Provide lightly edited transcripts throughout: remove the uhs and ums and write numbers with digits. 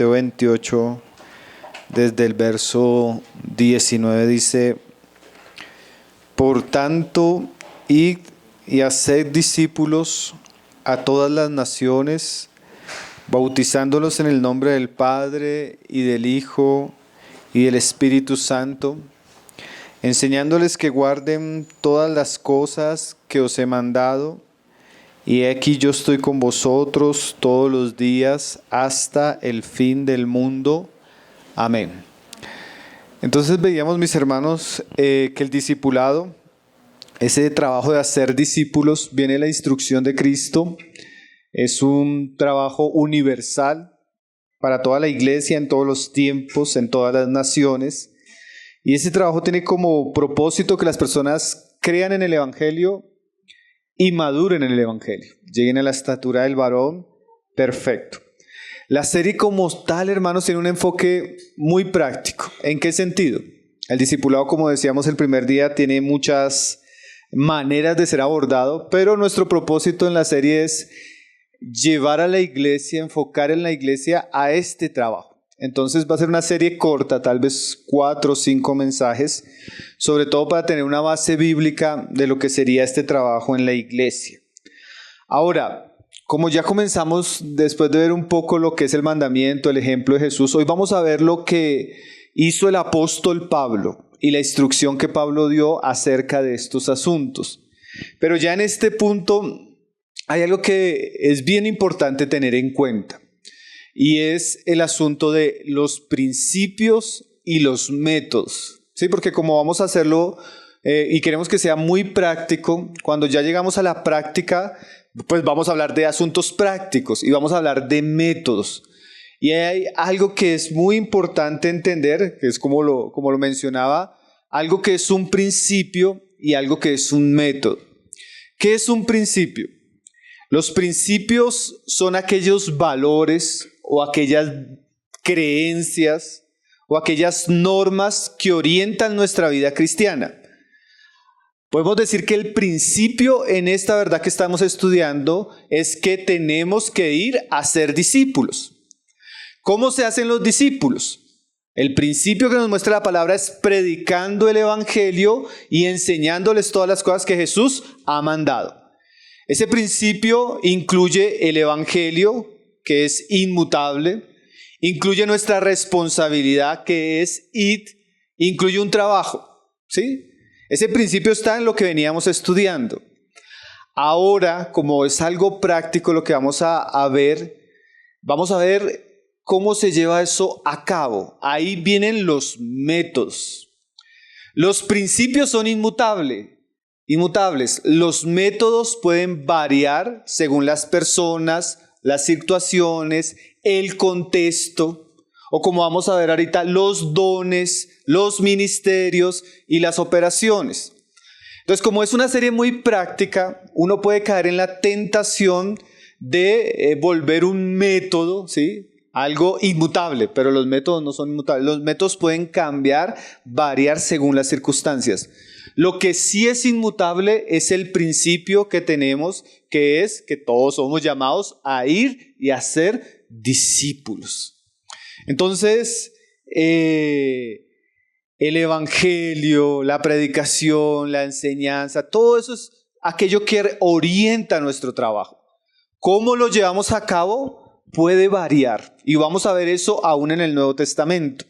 Mateo 28, desde el verso 19 dice: Por tanto, id y haced discípulos a todas las naciones, bautizándolos en el nombre del Padre y del Hijo y del Espíritu Santo, enseñándoles que guarden todas las cosas que os he mandado, y he aquí yo estoy con vosotros todos los días hasta el fin del mundo. Amén. Entonces veíamos, mis hermanos, que el discipulado, ese trabajo de hacer discípulos, viene la instrucción de Cristo. Es un trabajo universal para toda la iglesia, en todos los tiempos, en todas las naciones. Y ese trabajo tiene como propósito que las personas crean en el Evangelio y maduren en el Evangelio. Lleguen a la estatura del varón perfecto. La serie como tal, hermanos, tiene un enfoque muy práctico. ¿En qué sentido? El discipulado, como decíamos el primer día, tiene muchas maneras de ser abordado, pero nuestro propósito en la serie es llevar a la iglesia, enfocar en la iglesia a este trabajo. Entonces va a ser una serie corta, tal vez 4 o 5 mensajes, sobre todo para tener una base bíblica de lo que sería este trabajo en la iglesia. Ahora, como ya comenzamos después de ver un poco lo que es el mandamiento, el ejemplo de Jesús, hoy vamos a ver lo que hizo el apóstol Pablo y la instrucción que Pablo dio acerca de estos asuntos. Pero ya en este punto hay algo que es bien importante tener en cuenta, y es el asunto de los principios y los métodos. ¿Sí? Porque como vamos a hacerlo y queremos que sea muy práctico, cuando ya llegamos a la práctica, pues vamos a hablar de asuntos prácticos y vamos a hablar de métodos. Y hay algo que es muy importante entender, que es como lo mencionaba, algo que es un principio y algo que es un método. ¿Qué es un principio? Los principios son aquellos valores o aquellas creencias o aquellas normas que orientan nuestra vida cristiana. Podemos decir que el principio en esta verdad que estamos estudiando es que tenemos que ir a ser discípulos. ¿Cómo se hacen los discípulos? El principio que nos muestra la palabra es predicando el evangelio y enseñándoles todas las cosas que Jesús ha mandado. Ese principio incluye el evangelio, que es inmutable, incluye nuestra responsabilidad, que es id, incluye un trabajo, ¿sí? Ese principio está en lo que veníamos estudiando. Ahora, como es algo práctico lo que vamos a ver cómo se lleva eso a cabo. Ahí vienen los métodos. Los principios son inmutables. Los métodos pueden variar según las personas, las situaciones, el contexto, o como vamos a ver ahorita, los dones, los ministerios y las operaciones. Entonces, como es una serie muy práctica, uno puede caer en la tentación de volver un método, ¿sí?, algo inmutable, pero los métodos no son inmutables. Los métodos pueden cambiar, variar según las circunstancias. Lo que sí es inmutable es el principio que tenemos, que es que todos somos llamados a ir y a ser discípulos. Entonces, el evangelio, la predicación, la enseñanza, todo eso es aquello que orienta nuestro trabajo. ¿Cómo lo llevamos a cabo? Puede variar, y vamos a ver eso aún en el Nuevo Testamento.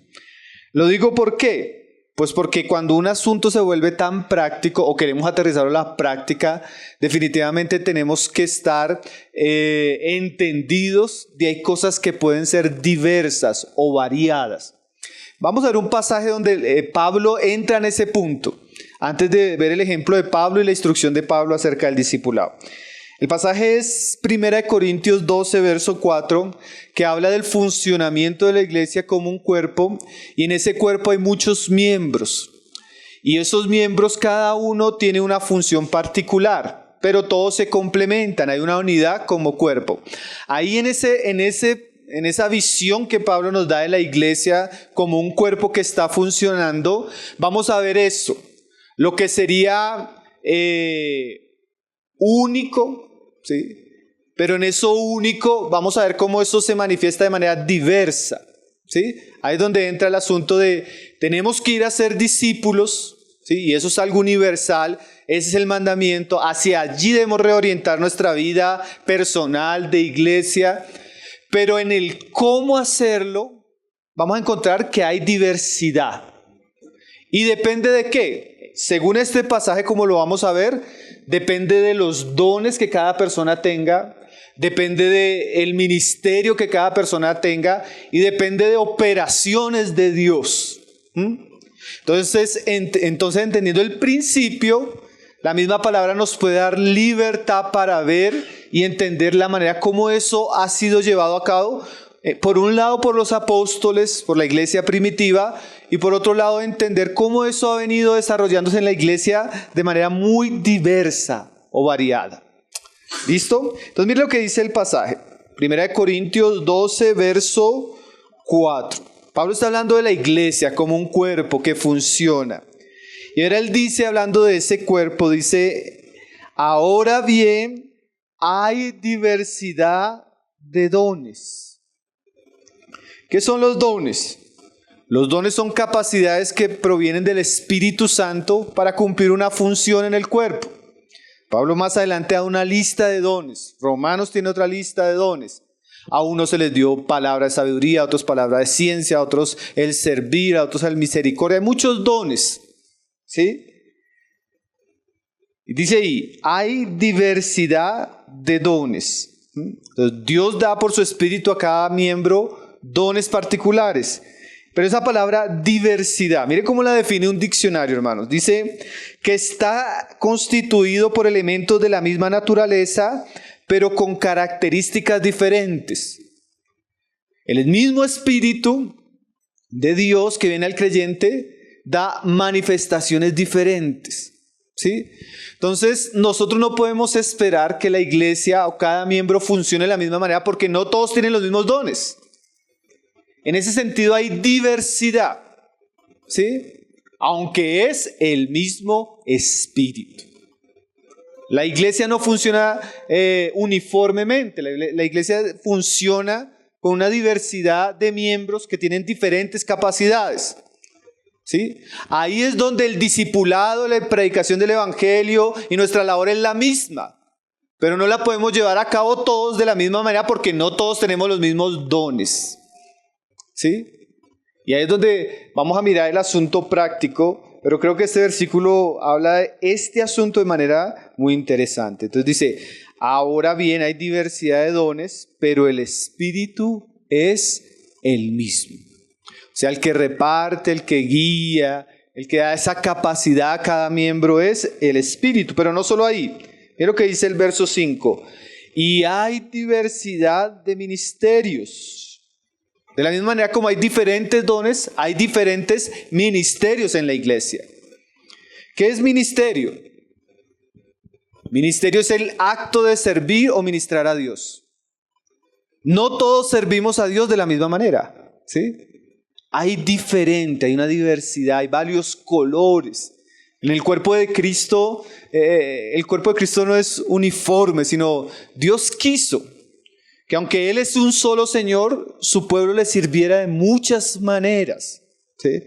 Lo digo ¿por qué? Pues porque cuando un asunto se vuelve tan práctico o queremos aterrizarlo a la práctica, definitivamente tenemos que estar entendidos de hay cosas que pueden ser diversas o variadas. Vamos a ver un pasaje donde Pablo entra en ese punto, antes de ver el ejemplo de Pablo y la instrucción de Pablo acerca del discipulado. El pasaje es 1 Corintios 12, verso 4, que habla del funcionamiento de la iglesia como un cuerpo, y en ese cuerpo hay muchos miembros. Y esos miembros, cada uno tiene una función particular, pero todos se complementan, hay una unidad como cuerpo. Ahí en esa visión que Pablo nos da de la iglesia como un cuerpo que está funcionando, vamos a ver eso, lo que sería único, ¿sí?, pero en eso único vamos a ver cómo eso se manifiesta de manera diversa, ¿sí? Ahí es donde entra el asunto de tenemos que ir a ser discípulos, ¿sí? Y eso es algo universal, ese es el mandamiento, hacia allí debemos reorientar nuestra vida personal, de iglesia, pero en el cómo hacerlo vamos a encontrar que hay diversidad. ¿Y depende de qué? Según este pasaje, como lo vamos a ver, depende de los dones que cada persona tenga, depende del ministerio que cada persona tenga y depende de operaciones de Dios. Entonces, entendiendo el principio, la misma palabra nos puede dar libertad para ver y entender la manera como eso ha sido llevado a cabo. Por un lado por los apóstoles, por la iglesia primitiva, y por otro lado entender cómo eso ha venido desarrollándose en la iglesia de manera muy diversa o variada. ¿Listo? Entonces mire lo que dice el pasaje. 1 Corintios 12, verso 4. Pablo está hablando de la iglesia como un cuerpo que funciona. Y ahora él dice, hablando de ese cuerpo, dice, ahora bien, hay diversidad de dones. ¿Qué son los dones? Los dones son capacidades que provienen del Espíritu Santo para cumplir una función en el cuerpo. Pablo más adelante da una lista de dones. Romanos tiene otra lista de dones. A unos se les dio palabra de sabiduría, a otros palabra de ciencia, a otros el servir, a otros el misericordia. Hay muchos dones, ¿sí? Y dice ahí, hay diversidad de dones. Entonces, Dios da por su Espíritu a cada miembro dones particulares. Pero esa palabra diversidad, mire cómo la define un diccionario, hermanos. Dice que está constituido por elementos de la misma naturaleza, pero con características diferentes. El mismo Espíritu de Dios que viene al creyente da manifestaciones diferentes, ¿sí? Entonces, nosotros no podemos esperar que la iglesia o cada miembro funcione de la misma manera porque no todos tienen los mismos dones. En ese sentido hay diversidad, ¿sí? Aunque es el mismo Espíritu. La iglesia no funciona uniformemente, la iglesia funciona con una diversidad de miembros que tienen diferentes capacidades, ¿sí? Ahí es donde el discipulado, la predicación del evangelio y nuestra labor es la misma, pero no la podemos llevar a cabo todos de la misma manera porque no todos tenemos los mismos dones, ¿sí? Y ahí es donde vamos a mirar el asunto práctico, pero creo que este versículo habla de este asunto de manera muy interesante. Entonces dice, ahora bien hay diversidad de dones, pero el Espíritu es el mismo. O sea, el que reparte, el que guía, el que da esa capacidad a cada miembro es el Espíritu, pero no solo ahí. Mira lo que dice el verso 5. Y hay diversidad de ministerios. De la misma manera como hay diferentes dones, hay diferentes ministerios en la iglesia. ¿Qué es ministerio? Ministerio es el acto de servir o ministrar a Dios. No todos servimos a Dios de la misma manera, ¿sí? Hay una diversidad, hay varios colores. En el cuerpo de Cristo, el cuerpo de Cristo no es uniforme, sino Dios quiso que aunque Él es un solo Señor, su pueblo le sirviera de muchas maneras, ¿sí?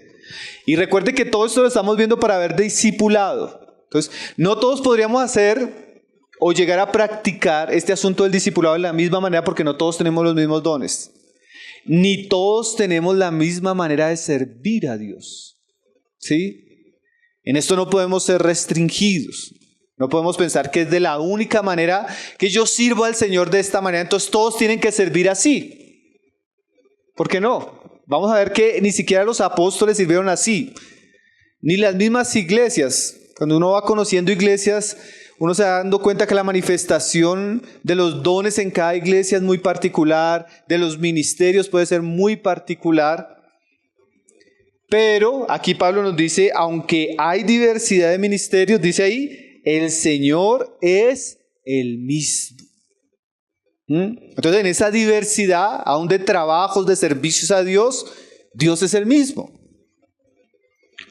Y recuerde que todo esto lo estamos viendo para haber discipulado. Entonces, no todos podríamos hacer o llegar a practicar este asunto del discipulado de la misma manera porque no todos tenemos los mismos dones. Ni todos tenemos la misma manera de servir a Dios, ¿sí? En esto no podemos ser restringidos. No podemos pensar que es de la única manera que yo sirvo al Señor de esta manera, entonces todos tienen que servir así. ¿Por qué no? Vamos a ver que ni siquiera los apóstoles sirvieron así, ni las mismas iglesias. Cuando uno va conociendo iglesias, uno se va dando cuenta que la manifestación de los dones en cada iglesia es muy particular, de los ministerios puede ser muy particular. Pero aquí Pablo nos dice, aunque hay diversidad de ministerios, dice ahí, el Señor es el mismo. Entonces en esa diversidad, aún de trabajos, de servicios a Dios, Dios es el mismo.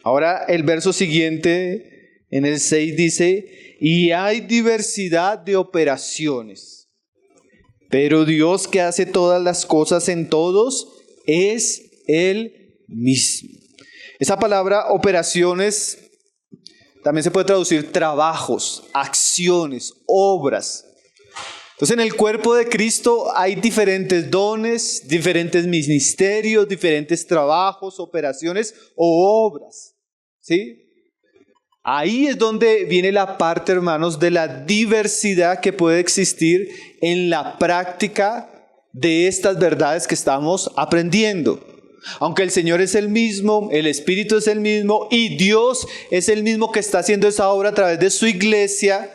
Ahora el verso siguiente, en el 6 dice, y hay diversidad de operaciones. Pero Dios, que hace todas las cosas en todos, es el mismo. Esa palabra operaciones también se puede traducir trabajos, acciones, obras. Entonces, en el cuerpo de Cristo hay diferentes dones, diferentes ministerios, diferentes trabajos, operaciones o obras, ¿sí? Ahí es donde viene la parte, hermanos, de la diversidad que puede existir en la práctica de estas verdades que estamos aprendiendo. Aunque el Señor es el mismo, el Espíritu es el mismo y Dios es el mismo que está haciendo esa obra a través de su iglesia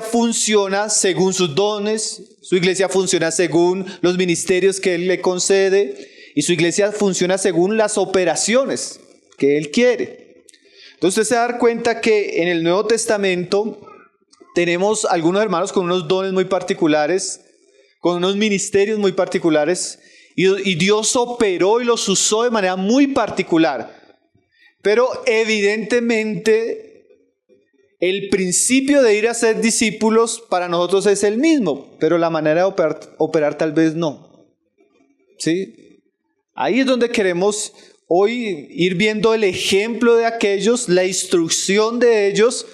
funciona según sus dones, su iglesia funciona según los ministerios que Él le concede y su iglesia funciona según las operaciones que Él quiere. Entonces usted se va a dar cuenta que en el Nuevo Testamento tenemos algunos hermanos con unos dones muy particulares, con unos ministerios muy particulares, y Dios operó y los usó de manera muy particular. Pero evidentemente el principio de ir a ser discípulos para nosotros es el mismo, pero la manera de operar tal vez no. ¿Sí? Ahí es donde queremos hoy ir viendo el ejemplo de aquellos, la instrucción de ellos,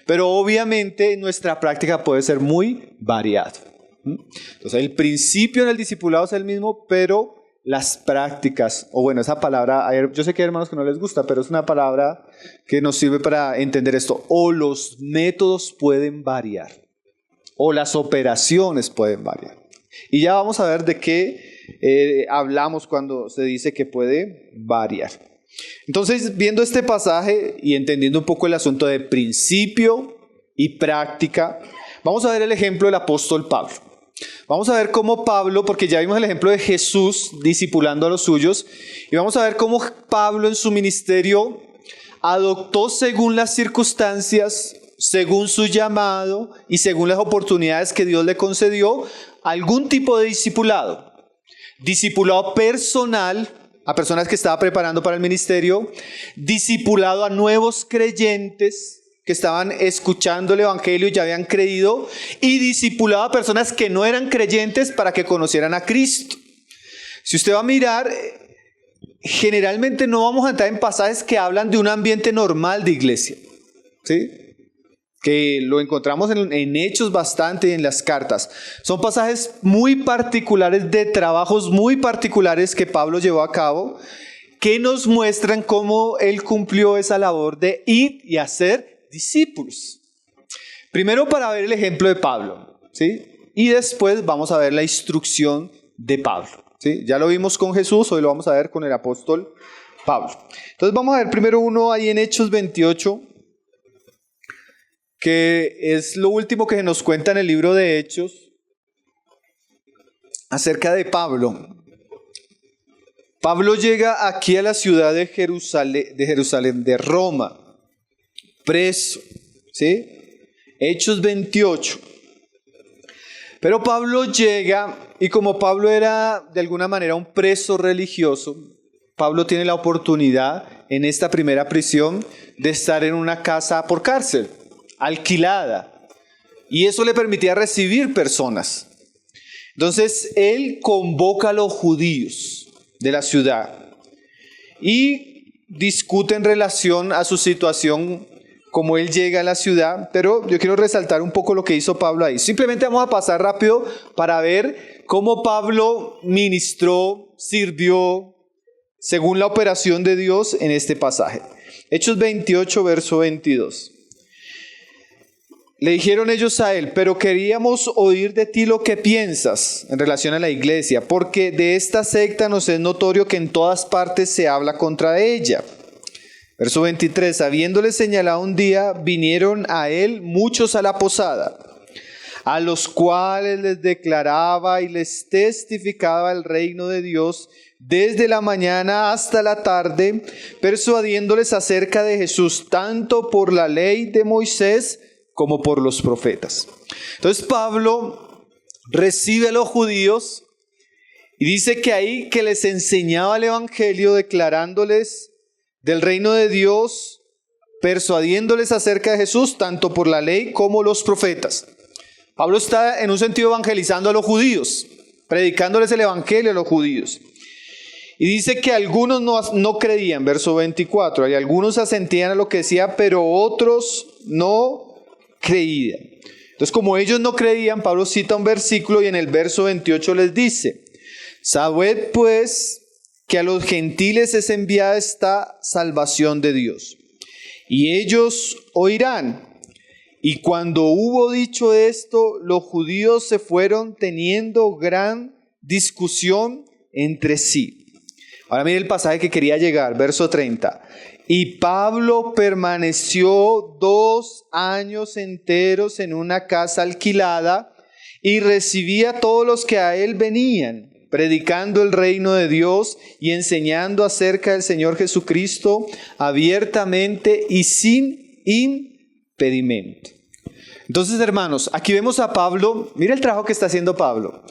pero obviamente nuestra práctica puede ser muy variada. Entonces el principio en el discipulado es el mismo, pero las prácticas, o bueno, esa palabra, yo sé que hay hermanos que no les gusta, pero es una palabra que nos sirve para entender esto. O los métodos pueden variar, o las operaciones pueden variar. Y ya vamos a ver de qué hablamos cuando se dice que puede variar. Entonces, viendo este pasaje y entendiendo un poco el asunto de principio y práctica, vamos a ver el ejemplo del apóstol Pablo. Vamos a ver cómo Pablo, porque ya vimos el ejemplo de Jesús discipulando a los suyos, y vamos a ver cómo Pablo en su ministerio adoptó según las circunstancias, según su llamado y según las oportunidades que Dios le concedió, algún tipo de discipulado. Discipulado personal a personas que estaba preparando para el ministerio, discipulado a nuevos creyentes que estaban escuchando el evangelio y ya habían creído, y discipulado a personas que no eran creyentes para que conocieran a Cristo. Si usted va a mirar, generalmente no vamos a entrar en pasajes que hablan de un ambiente normal de iglesia, ¿sí? Que lo encontramos en Hechos bastante, en las cartas. Son pasajes muy particulares de trabajos muy particulares que Pablo llevó a cabo, que nos muestran cómo él cumplió esa labor de ir y hacer discípulos. Primero para ver el ejemplo de Pablo, ¿sí? Y después vamos a ver la instrucción de Pablo, ¿sí? Ya lo vimos con Jesús, hoy lo vamos a ver con el apóstol Pablo. Entonces vamos a ver primero uno ahí en Hechos 28, que es lo último que nos cuenta en el libro de Hechos acerca de Pablo. Pablo llega aquí a la ciudad de Jerusalén, de Roma, preso, ¿sí? Hechos 28. Pero Pablo llega, y como Pablo era de alguna manera un preso religioso, Pablo tiene la oportunidad en esta primera prisión de estar en una casa por cárcel, alquilada, y eso le permitía recibir personas. Entonces él convoca a los judíos de la ciudad y discute en relación a su situación, como él llega a la ciudad, pero yo quiero resaltar un poco lo que hizo Pablo ahí. Simplemente vamos a pasar rápido para ver cómo Pablo ministró, sirvió, según la operación de Dios en este pasaje. Hechos 28, verso 22. Le dijeron ellos a él: pero queríamos oír de ti lo que piensas en relación a la iglesia, porque de esta secta nos es notorio que en todas partes se habla contra ella. Verso 23, habiéndole señalado un día, vinieron a él muchos a la posada, a los cuales les declaraba y les testificaba el reino de Dios desde la mañana hasta la tarde, persuadiéndoles acerca de Jesús, tanto por la ley de Moisés como por los profetas. Entonces Pablo recibe a los judíos y dice que ahí que les enseñaba el evangelio, declarándoles del reino de Dios, persuadiéndoles acerca de Jesús, tanto por la ley como los profetas. Pablo está en un sentido evangelizando a los judíos, predicándoles el evangelio a los judíos. Y dice que algunos no creían, verso 24, y algunos asentían a lo que decía, pero otros no creían. Entonces, como ellos no creían, Pablo cita un versículo y en el verso 28 les dice: sabed pues que a los gentiles es enviada esta salvación de Dios, y ellos oirán. Y cuando hubo dicho esto, los judíos se fueron teniendo gran discusión entre sí. Ahora mire el pasaje que quería llegar, verso 30. Y Pablo permaneció 2 años enteros en una casa alquilada y recibía a todos los que a él venían, predicando el reino de Dios y enseñando acerca del Señor Jesucristo abiertamente y sin impedimento. Entonces, hermanos, aquí vemos a Pablo. Mira el trabajo que está haciendo Pablo.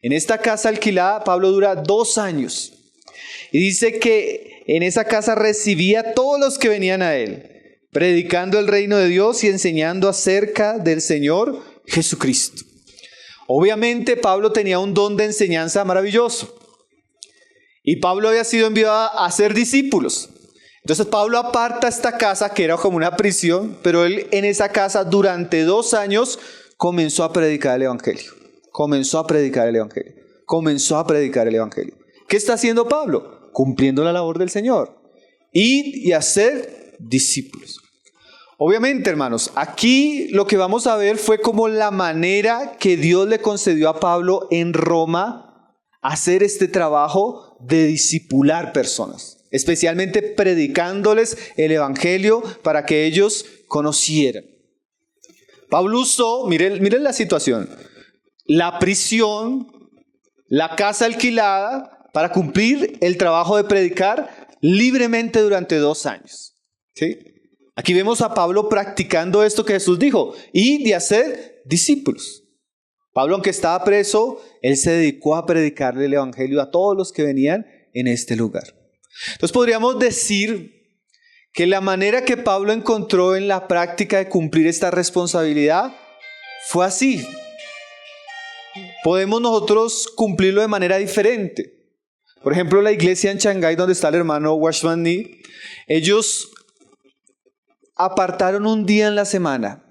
En esta casa alquilada, Pablo dura 2 años. Y dice que en esa casa recibía a todos los que venían a él, predicando el reino de Dios y enseñando acerca del Señor Jesucristo. Obviamente Pablo tenía un don de enseñanza maravilloso. Y Pablo había sido enviado a hacer discípulos. Entonces Pablo aparta esta casa que era como una prisión, pero él en esa casa durante 2 años comenzó a predicar el evangelio. Comenzó a predicar el evangelio. Comenzó a predicar el evangelio. ¿Qué está haciendo Pablo? Cumpliendo la labor del Señor. Ir y hacer discípulos. Obviamente, hermanos, aquí lo que vamos a ver fue como la manera que Dios le concedió a Pablo en Roma hacer este trabajo de discipular personas, especialmente predicándoles el evangelio para que ellos conocieran. Pablo usó, miren la situación, la prisión, la casa alquilada, para cumplir el trabajo de predicar libremente durante 2 años. ¿Sí? Aquí vemos a Pablo practicando esto que Jesús dijo, y de hacer discípulos. Pablo, aunque estaba preso, él se dedicó a predicarle el evangelio a todos los que venían en este lugar. Entonces podríamos decir que la manera que Pablo encontró en la práctica de cumplir esta responsabilidad fue así. Podemos nosotros cumplirlo de manera diferente. Por ejemplo, la iglesia en Shanghái, donde está el hermano Watchman Nee, ellos apartaron un día en la semana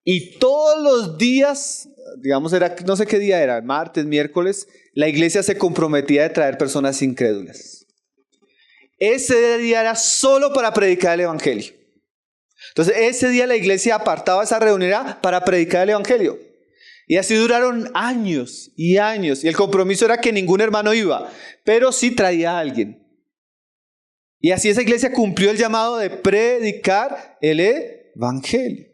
y todos los días, digamos, no sé qué día era, martes, miércoles, la iglesia se comprometía a traer personas incrédulas. Ese día era solo para predicar el evangelio. Entonces, ese día la iglesia apartaba esa reunión para predicar el evangelio. Y así duraron años y años. Y el compromiso era que ningún hermano iba, pero sí traía a alguien. Y así esa iglesia cumplió el llamado de predicar el evangelio.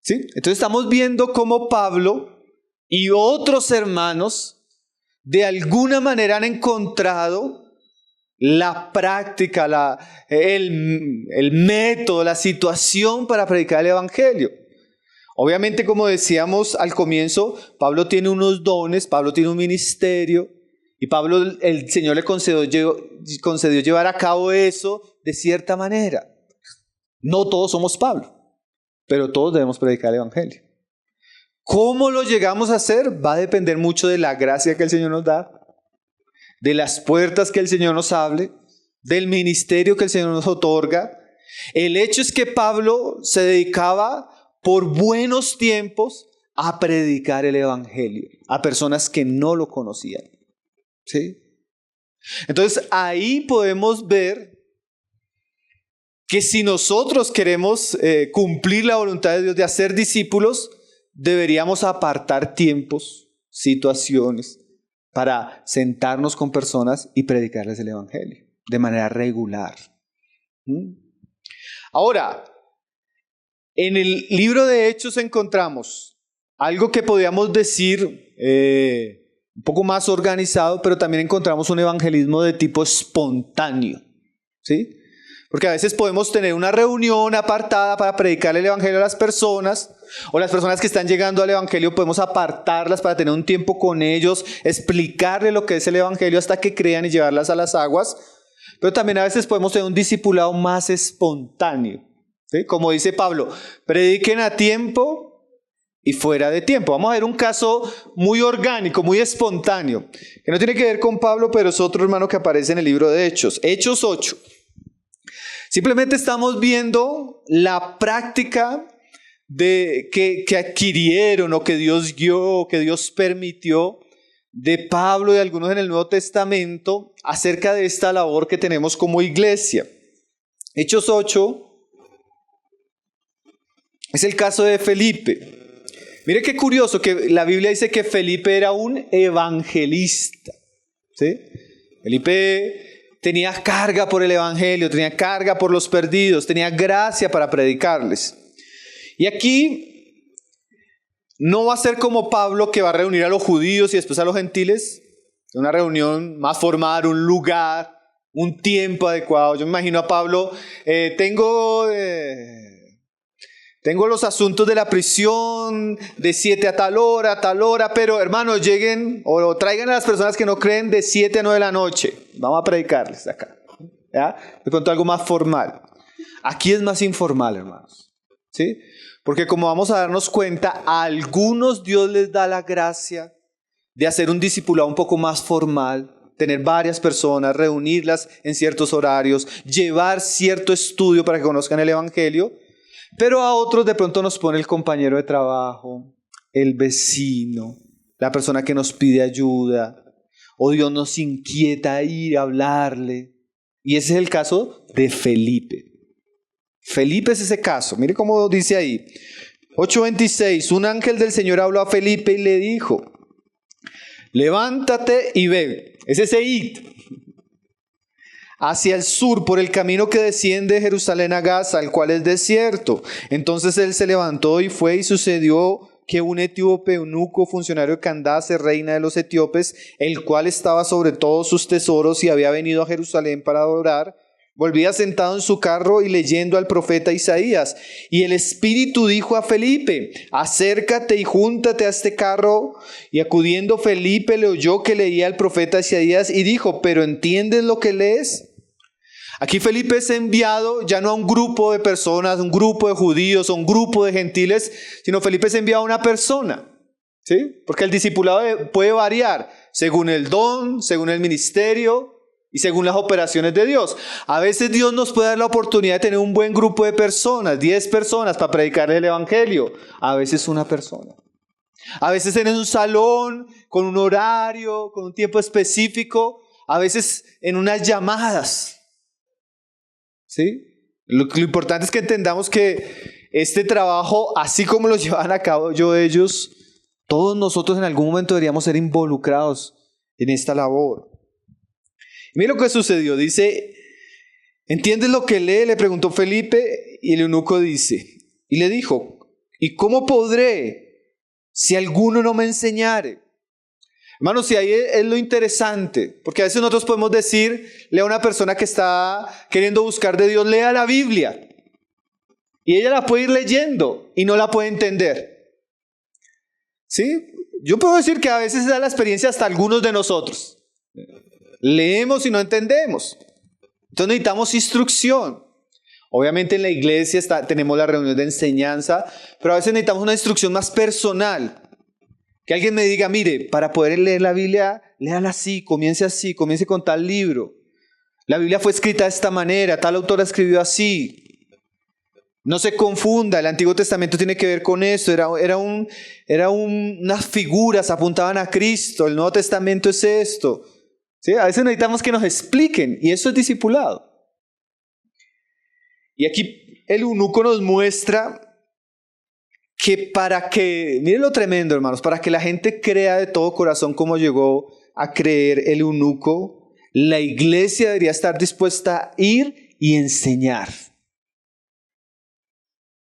¿Sí? Entonces estamos viendo cómo Pablo y otros hermanos de alguna manera han encontrado la práctica, el método, la situación para predicar el evangelio. Obviamente, como decíamos al comienzo, Pablo tiene unos dones, Pablo tiene un ministerio y Pablo, el Señor le concedió llevar a cabo eso de cierta manera. No todos somos Pablo, pero todos debemos predicar el evangelio. ¿Cómo lo llegamos a hacer? Va a depender mucho de la gracia que el Señor nos da, de las puertas que el Señor nos abre, del ministerio que el Señor nos otorga. El hecho es que Pablo se dedicaba por buenos tiempos a predicar el evangelio a personas que no lo conocían. ¿Sí? Entonces ahí podemos ver que si nosotros queremos cumplir la voluntad de Dios de hacer discípulos, deberíamos apartar tiempos, situaciones para sentarnos con personas y predicarles el evangelio de manera regular. Ahora, en el libro de Hechos encontramos algo que podríamos decir un poco más organizado, pero también encontramos un evangelismo de tipo espontáneo, ¿sí? Porque a veces podemos tener una reunión apartada para predicar el evangelio a las personas, o las personas que están llegando al evangelio podemos apartarlas para tener un tiempo con ellos, explicarles lo que es el evangelio hasta que crean y llevarlas a las aguas. Pero también a veces podemos tener un discipulado más espontáneo, ¿sí? Como dice Pablo, prediquen a tiempo y fuera de tiempo. Vamos a ver un caso muy orgánico, muy espontáneo, que no tiene que ver con Pablo, pero es otro hermano que aparece en el libro de Hechos. Hechos 8. Simplemente estamos viendo la práctica que adquirieron o que Dios guió, que Dios permitió de Pablo y algunos en el Nuevo Testamento acerca de esta labor que tenemos como iglesia. Hechos 8 es el caso de Felipe. Mire qué curioso que la Biblia dice que Felipe era un evangelista, ¿sí? Felipe tenía carga por el evangelio, tenía carga por los perdidos, tenía gracia para predicarles. Y aquí no va a ser como Pablo, que va a reunir a los judíos y después a los gentiles. Una reunión más formal, un lugar, un tiempo adecuado. Yo me imagino a Pablo, tengo los asuntos de la prisión de 7 a tal hora, pero hermanos, lleguen o traigan a las personas que no creen de 7 a 9 de la noche. Vamos a predicarles acá. ¿Ya? De pronto algo más formal. Aquí es más informal, hermanos. ¿Sí? Porque como vamos a darnos cuenta, a algunos Dios les da la gracia de hacer un discipulado un poco más formal, tener varias personas, reunirlas en ciertos horarios, llevar cierto estudio para que conozcan el evangelio. Pero a otros de pronto nos pone el compañero de trabajo, el vecino, la persona que nos pide ayuda, o Dios nos inquieta a ir a hablarle. Y ese es el caso de Felipe. Felipe es ese caso. Mire cómo dice ahí. 8:26. Un ángel del Señor habló a Felipe y le dijo: levántate y ve. Es ese id. Hacia el sur, por el camino que desciende de Jerusalén a Gaza, el cual es desierto. Entonces él se levantó y fue, y sucedió que un etíope eunuco, funcionario de Candace, reina de los etíopes, el cual estaba sobre todos sus tesoros y había venido a Jerusalén para adorar, volvía sentado en su carro y leyendo al profeta Isaías. Y el Espíritu dijo a Felipe: acércate y júntate a este carro. Y acudiendo Felipe le oyó que leía al profeta Isaías y dijo: ¿pero entiendes lo que lees? Aquí Felipe es enviado ya no a un grupo de personas, un grupo de judíos o un grupo de gentiles, sino Felipe es enviado a una persona, ¿sí? Porque el discipulado puede variar según el don, según el ministerio y según las operaciones de Dios. A veces Dios nos puede dar la oportunidad de tener un buen grupo de personas, 10 personas para predicar el evangelio. A veces una persona. A veces en un salón, con un horario, con un tiempo específico. A veces en unas llamadas. ¿Sí? Lo importante es que entendamos que este trabajo, así como lo llevan a cabo ellos, todos nosotros en algún momento deberíamos ser involucrados en esta labor. Mira lo que sucedió. Dice: ¿entiendes lo que lee?, le preguntó Felipe, y el eunuco dice, y le dijo: ¿y cómo podré si alguno no me enseñare? Hermanos, si ahí es lo interesante, porque a veces nosotros podemos decirle a una persona que está queriendo buscar de Dios: lea la Biblia, y ella la puede ir leyendo y no la puede entender. ¿Sí? Yo puedo decir que a veces da la experiencia hasta algunos de nosotros. Leemos y no entendemos. Entonces necesitamos instrucción. Obviamente en la iglesia tenemos la reunión de enseñanza, pero a veces necesitamos una instrucción más personal. Que alguien me diga: mire, para poder leer la Biblia, léala así, comience con tal libro. La Biblia fue escrita de esta manera, tal autor la escribió así. No se confunda, el Antiguo Testamento tiene que ver con eso. Unas figuras, apuntaban a Cristo. El Nuevo Testamento es esto. ¿Sí? A veces necesitamos que nos expliquen, y eso es discipulado. Y aquí el eunuco nos muestra que miren lo tremendo, hermanos, para que la gente crea de todo corazón como llegó a creer el eunuco, la iglesia debería estar dispuesta a ir y enseñar.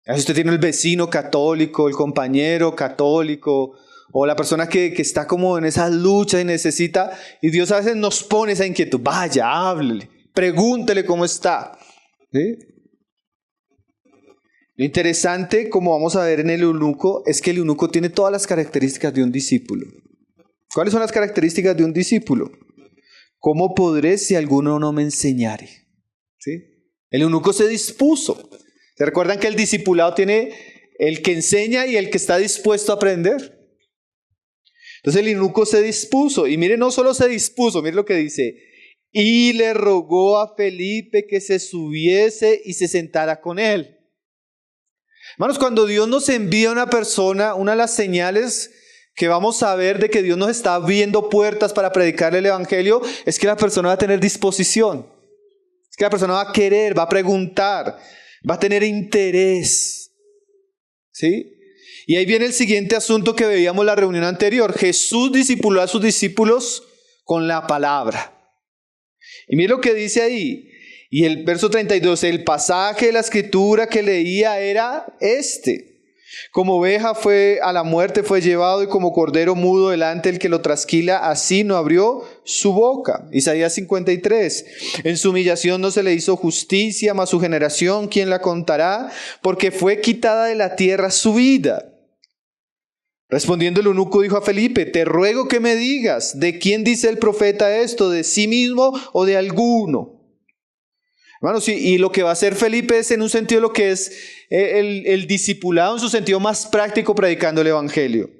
Si usted tiene el vecino católico, el compañero católico, o la persona que está como en esas luchas y necesita, y Dios a veces nos pone esa inquietud: vaya, háblele, pregúntele cómo está. ¿Sí? Lo interesante, como vamos a ver en el eunuco, es que el eunuco tiene todas las características de un discípulo. ¿Cuáles son las características de un discípulo? ¿Cómo podré si alguno no me enseñare? ¿Sí? El eunuco se dispuso. ¿Se recuerdan que el discipulado tiene el que enseña y el que está dispuesto a aprender. Entonces el eunuco se dispuso, y mire, no solo se dispuso, mire lo que dice, y le rogó a Felipe que se subiese y se sentara con él. Hermanos, cuando Dios nos envía a una persona, una de las señales que vamos a ver de que Dios nos está abriendo puertas para predicarle el evangelio es que la persona va a tener disposición, es que la persona va a querer, va a preguntar, va a tener interés, ¿sí? Y ahí viene el siguiente asunto que veíamos en la reunión anterior. Jesús discipuló a sus discípulos con la palabra. Y mire lo que dice ahí. Y el verso 32, el pasaje de la escritura que leía era este. Como oveja fue a la muerte, fue llevado, y como cordero mudo delante del que lo trasquila, así no abrió su boca. Isaías 53. En su humillación no se le hizo justicia, mas su generación, ¿quién la contará? Porque fue quitada de la tierra su vida. Respondiendo el eunuco dijo a Felipe, te ruego que me digas, ¿de quién dice el profeta esto? ¿De sí mismo o de alguno? Hermanos, y lo que va a hacer Felipe es en un sentido lo que es el discipulado en su sentido más práctico, predicando el evangelio.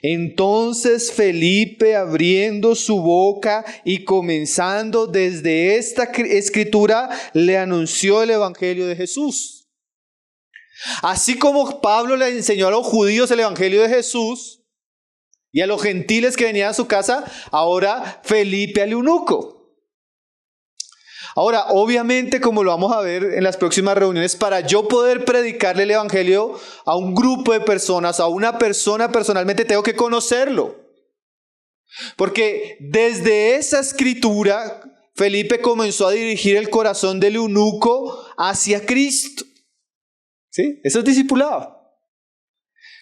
Entonces Felipe, abriendo su boca y comenzando desde esta escritura, le anunció el evangelio de Jesús. Así como Pablo le enseñó a los judíos el evangelio de Jesús y a los gentiles que venían a su casa, ahora Felipe al eunuco. Ahora, obviamente, como lo vamos a ver en las próximas reuniones, para yo poder predicarle el evangelio a un grupo de personas, a una persona personalmente, tengo que conocerlo. Porque desde esa escritura, Felipe comenzó a dirigir el corazón del eunuco hacia Cristo. ¿Sí? Eso es discipulado.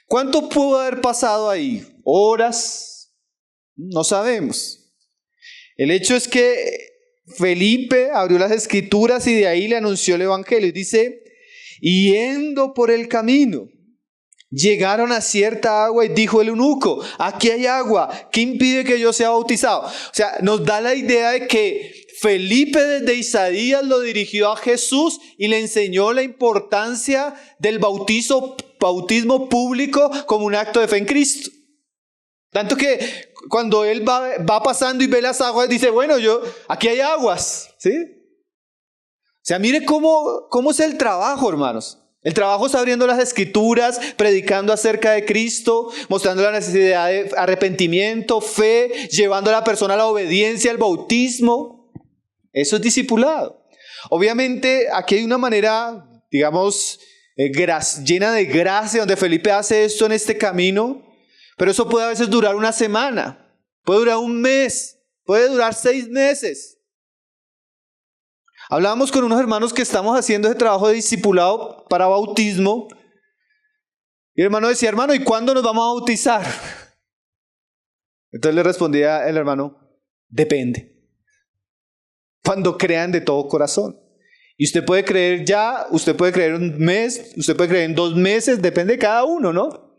¿Cuánto pudo haber pasado ahí? ¿Horas? No sabemos. El hecho es que Felipe abrió las escrituras y de ahí le anunció el evangelio. Y dice, yendo por el camino, llegaron a cierta agua y dijo el eunuco, aquí hay agua, ¿qué impide que yo sea bautizado? O sea, nos da la idea de que Felipe desde Isaías lo dirigió a Jesús y le enseñó la importancia del bautismo público como un acto de fe en Cristo. Tanto que cuando él va pasando y ve las aguas, dice, bueno, aquí hay aguas, ¿sí? O sea, mire cómo es el trabajo, hermanos. El trabajo es abriendo las escrituras, predicando acerca de Cristo, mostrando la necesidad de arrepentimiento, fe, llevando a la persona a la obediencia, al bautismo. Eso es discipulado. Obviamente, aquí hay una manera, digamos, llena de gracia, donde Felipe hace esto en este camino. Pero eso puede a veces durar una semana, puede durar un mes, puede durar 6 meses. Hablábamos con unos hermanos que estamos haciendo ese trabajo de discipulado para bautismo. Y el hermano decía, hermano, ¿y cuándo nos vamos a bautizar? Entonces le respondía el hermano, depende. Cuando crean de todo corazón. Y usted puede creer ya, usted puede creer un mes, usted puede creer en 2 meses, depende de cada uno, ¿no?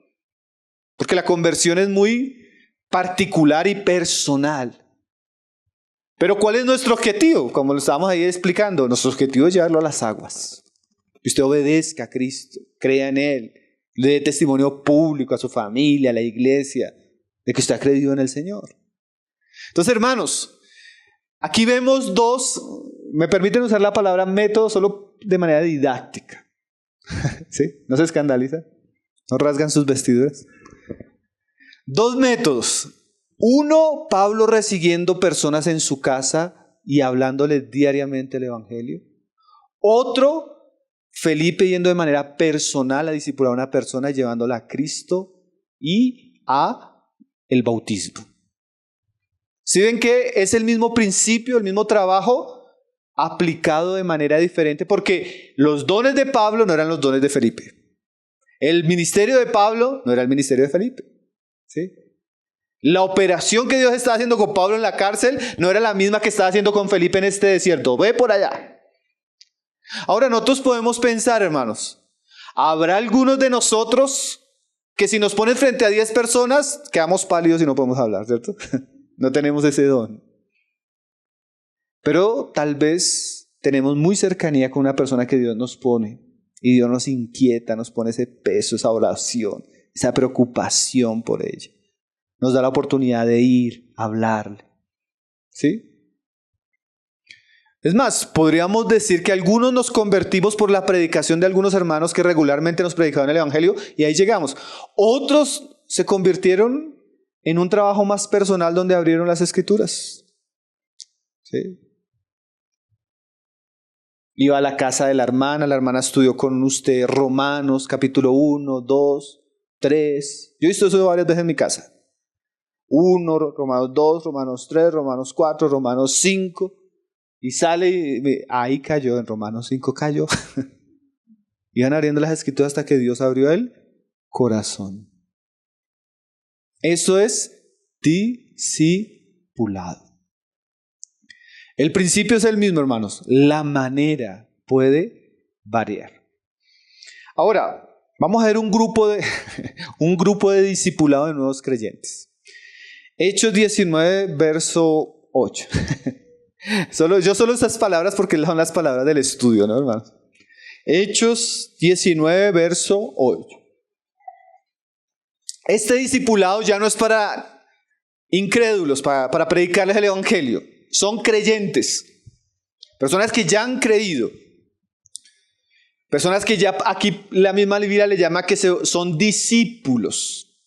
Porque la conversión es muy particular y personal. Pero ¿cuál es nuestro objetivo? Como lo estábamos ahí explicando, nuestro objetivo es llevarlo a las aguas. Que usted obedezca a Cristo, crea en Él, le dé testimonio público a su familia, a la iglesia, de que usted ha creído en el Señor. Entonces, hermanos, aquí vemos 2, me permiten usar la palabra método solo de manera didáctica. ¿Sí? ¿No se escandaliza? ¿No rasgan sus vestiduras? 2 métodos. Uno, Pablo recibiendo personas en su casa y hablándoles diariamente el evangelio. Otro, Felipe yendo de manera personal a discipular a una persona y llevándola a Cristo y a el bautismo. ¿Sí ven que es el mismo principio, el mismo trabajo aplicado de manera diferente? Porque los dones de Pablo no eran los dones de Felipe. El ministerio de Pablo no era el ministerio de Felipe. ¿Sí? La operación que Dios estaba haciendo con Pablo en la cárcel no era la misma que estaba haciendo con Felipe en este desierto. Ve por allá. Ahora nosotros podemos pensar, hermanos, ¿habrá algunos de nosotros que si nos ponen frente a 10 personas quedamos pálidos y no podemos hablar, ¿cierto? No tenemos ese don. Pero tal vez tenemos muy cercanía con una persona que Dios nos pone Y Dios nos inquieta, nos pone ese peso, esa oración, esa preocupación por ella. Nos da la oportunidad de ir a hablarle. ¿Sí? Es más, podríamos decir que algunos nos convertimos por la predicación de algunos hermanos que regularmente nos predicaban el Evangelio y ahí llegamos. Otros se convirtieron en un trabajo más personal donde abrieron las Escrituras. ¿Sí? Iba a la casa de la hermana estudió con usted Romanos, capítulo 1, 2, 3. Yo he visto eso varias veces en mi casa. 1, Romanos 2, Romanos 3, Romanos 4, Romanos 5. Y sale y ahí cayó, en Romanos 5 cayó. Iban abriendo las Escrituras hasta que Dios abrió el corazón. Eso es discipulado. El principio es el mismo, hermanos. La manera puede variar. Ahora, vamos a ver un grupo de discipulado de nuevos creyentes. Hechos 19, verso 8. Yo solo estas palabras porque son las palabras del estudio, ¿no, hermanos? Hechos 19, verso 8. Este discipulado ya no es para incrédulos, para predicarles el Evangelio. Son creyentes, personas que ya han creído, personas que ya aquí la misma Biblia le llama que son discípulos.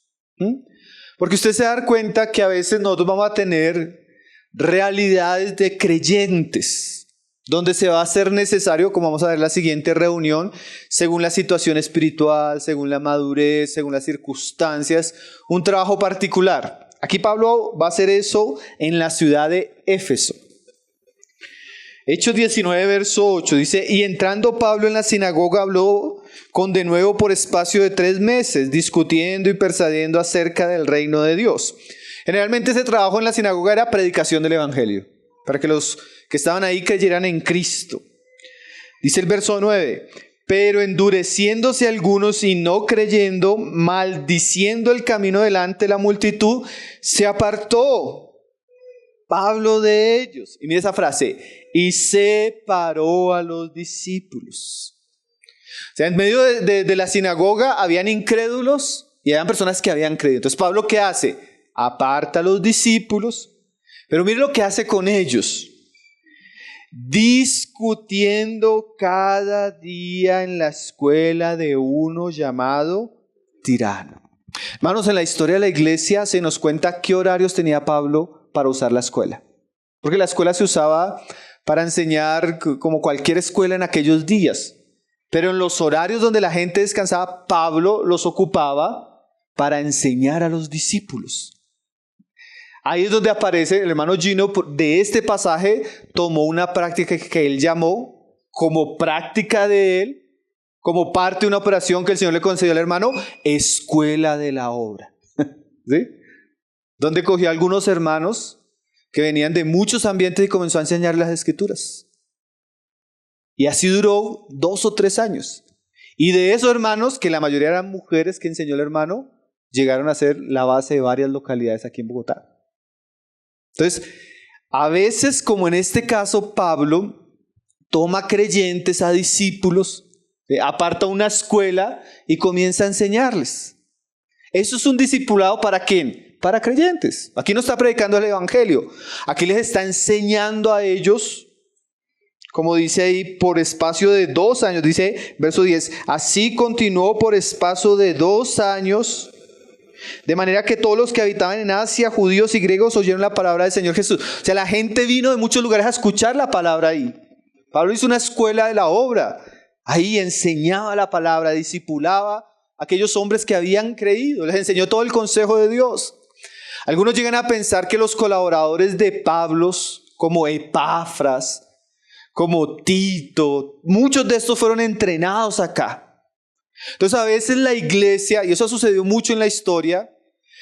Porque usted se da cuenta que a veces nosotros vamos a tener realidades de creyentes, donde se va a hacer necesario, como vamos a ver en la siguiente reunión, según la situación espiritual, según la madurez, según las circunstancias, un trabajo particular. Aquí Pablo va a hacer eso en la ciudad de Éfeso. Hechos 19, verso 8 dice: y entrando Pablo en la sinagoga habló con denuedo por espacio de 3 meses, discutiendo y persuadiendo acerca del reino de Dios. Generalmente ese trabajo en la sinagoga era predicación del Evangelio, para que los que estaban ahí creyeran en Cristo. Dice el verso 9: pero endureciéndose algunos y no creyendo, maldiciendo el camino delante de la multitud, se apartó Pablo de ellos. Y mira esa frase: y separó a los discípulos. O sea, en medio de la sinagoga habían incrédulos y habían personas que habían creído. Entonces Pablo, ¿qué hace? Aparta a los discípulos, pero mire lo que hace con ellos. Discutiendo cada día en la escuela de uno llamado Tirano. Hermanos, en la historia de la iglesia se nos cuenta qué horarios tenía Pablo para usar la escuela. Porque la escuela se usaba para enseñar como cualquier escuela en aquellos días. Pero en los horarios donde la gente descansaba, Pablo los ocupaba para enseñar a los discípulos. Ahí es donde aparece el hermano Gino. De este pasaje tomó una práctica que él llamó como práctica de él, como parte de una operación que el Señor le concedió al hermano, escuela de la obra. ¿Sí? Donde cogió a algunos hermanos que venían de muchos ambientes y comenzó a enseñar las Escrituras. Y así duró 2 o 3 años. Y de esos hermanos, que la mayoría eran mujeres que enseñó el hermano, llegaron a ser la base de varias localidades aquí en Bogotá. Entonces, a veces, como en este caso, Pablo toma creyentes a discípulos, aparta una escuela y comienza a enseñarles. Eso es un discipulado ¿para quién? Para creyentes. Aquí no está predicando el Evangelio. Aquí les está enseñando a ellos, como dice ahí, por espacio de 2 años. Dice, verso 10, así continuó por espacio de 2 años. De manera que todos los que habitaban en Asia, judíos y griegos, oyeron la palabra del Señor Jesús. O sea, la gente vino de muchos lugares a escuchar la palabra ahí. Pablo hizo una escuela de la obra. Ahí enseñaba la palabra, discipulaba a aquellos hombres que habían creído. Les enseñó todo el consejo de Dios. Algunos llegan a pensar que los colaboradores de Pablo, como Epafras, como Tito, muchos de estos fueron entrenados acá. Entonces a veces la iglesia, y eso sucedió mucho en la historia,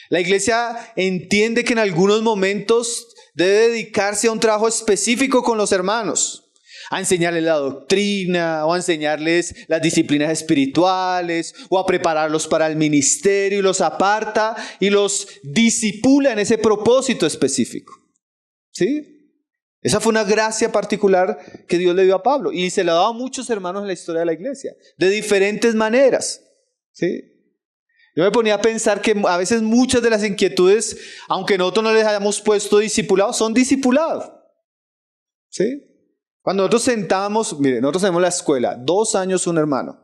la iglesia entiende que en algunos momentos debe dedicarse a un trabajo específico con los hermanos, a enseñarles la doctrina, o a enseñarles las disciplinas espirituales, o a prepararlos para el ministerio, y los aparta y los discipula en ese propósito específico. ¿Sí? Esa fue una gracia particular que Dios le dio a Pablo y se la ha dado a muchos hermanos en la historia de la iglesia, de diferentes maneras, ¿sí? Yo me ponía a pensar que a veces muchas de las inquietudes, aunque nosotros no les hayamos puesto discipulados, son discipulados, ¿sí? Cuando nosotros sentamos, mire, nosotros tenemos la escuela, 2 años un hermano,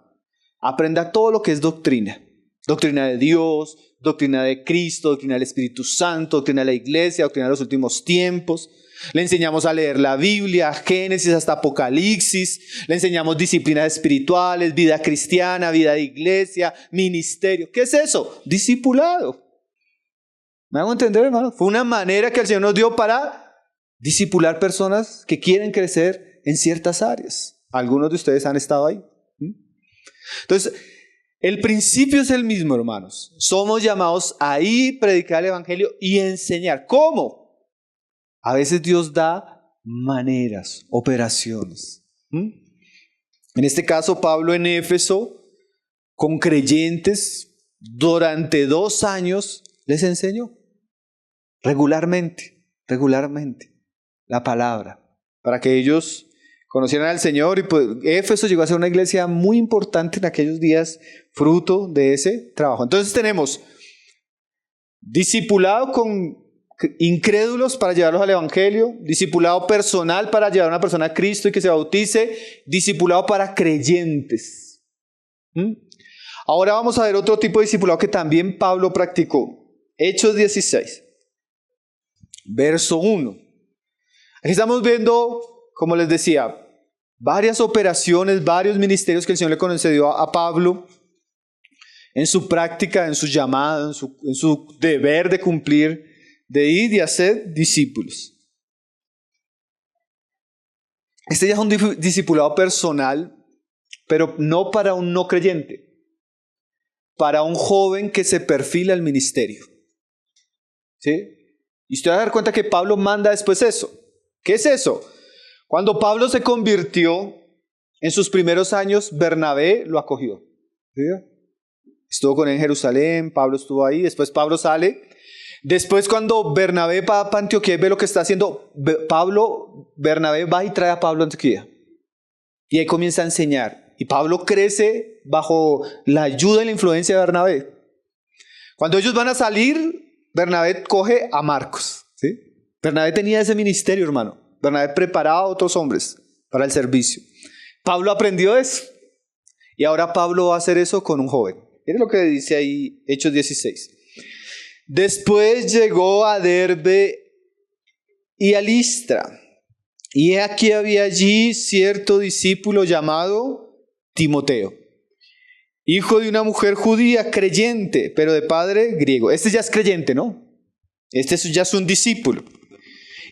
aprenda todo lo que es doctrina. Doctrina de Dios, doctrina de Cristo, doctrina del Espíritu Santo, doctrina de la iglesia, doctrina de los últimos tiempos. Le enseñamos a leer la Biblia, Génesis hasta Apocalipsis. Le enseñamos disciplinas espirituales, vida cristiana, vida de iglesia, ministerio. ¿Qué es eso? Discipulado. ¿Me hago entender, hermano? Fue una manera que el Señor nos dio para discipular personas que quieren crecer en ciertas áreas. Algunos de ustedes han estado ahí. Entonces, el principio es el mismo, hermanos. Somos llamados a ir, predicar el evangelio y enseñar. ¿Cómo? A veces Dios da maneras, operaciones. En este caso, Pablo en Éfeso, con creyentes, durante 2 años les enseñó regularmente la palabra, para que ellos conocieran al Señor. Y pues Éfeso llegó a ser una iglesia muy importante en aquellos días, fruto de ese trabajo. Entonces tenemos discipulado con incrédulos para llevarlos al evangelio, discipulado personal para llevar a una persona a Cristo y que se bautice, discipulado para creyentes. Ahora vamos a ver otro tipo de discipulado que también Pablo practicó. Hechos 16, verso 1. Aquí estamos viendo, como les decía, varias operaciones, varios ministerios que el Señor le concedió a Pablo en su práctica, en su llamado, en su deber de cumplir, de ir y hacer discípulos. Este ya es un discipulado personal, pero no para un no creyente, para un joven que se perfila al ministerio. ¿Sí? Y usted va a dar cuenta que Pablo manda después eso. ¿Qué es eso? Cuando Pablo se convirtió en sus primeros años, Bernabé lo acogió. ¿Sí? Estuvo con él en Jerusalén, Pablo estuvo ahí, después Pablo sale. Después cuando Bernabé va para Antioquía y ve lo que está haciendo Bernabé va y trae a Pablo a Antioquía. Y ahí comienza a enseñar. Y Pablo crece bajo la ayuda y la influencia de Bernabé. Cuando ellos van a salir, Bernabé coge a Marcos. ¿Sí? Bernabé tenía ese ministerio, hermano. Bernabé preparaba a otros hombres para el servicio. Pablo aprendió eso. Y ahora Pablo va a hacer eso con un joven. Miren lo que dice ahí Hechos 16. Después llegó a Derbe y a Listra. Y aquí había allí cierto discípulo llamado Timoteo, hijo de una mujer judía creyente, pero de padre griego. Este ya es creyente, ¿no? Este ya es un discípulo.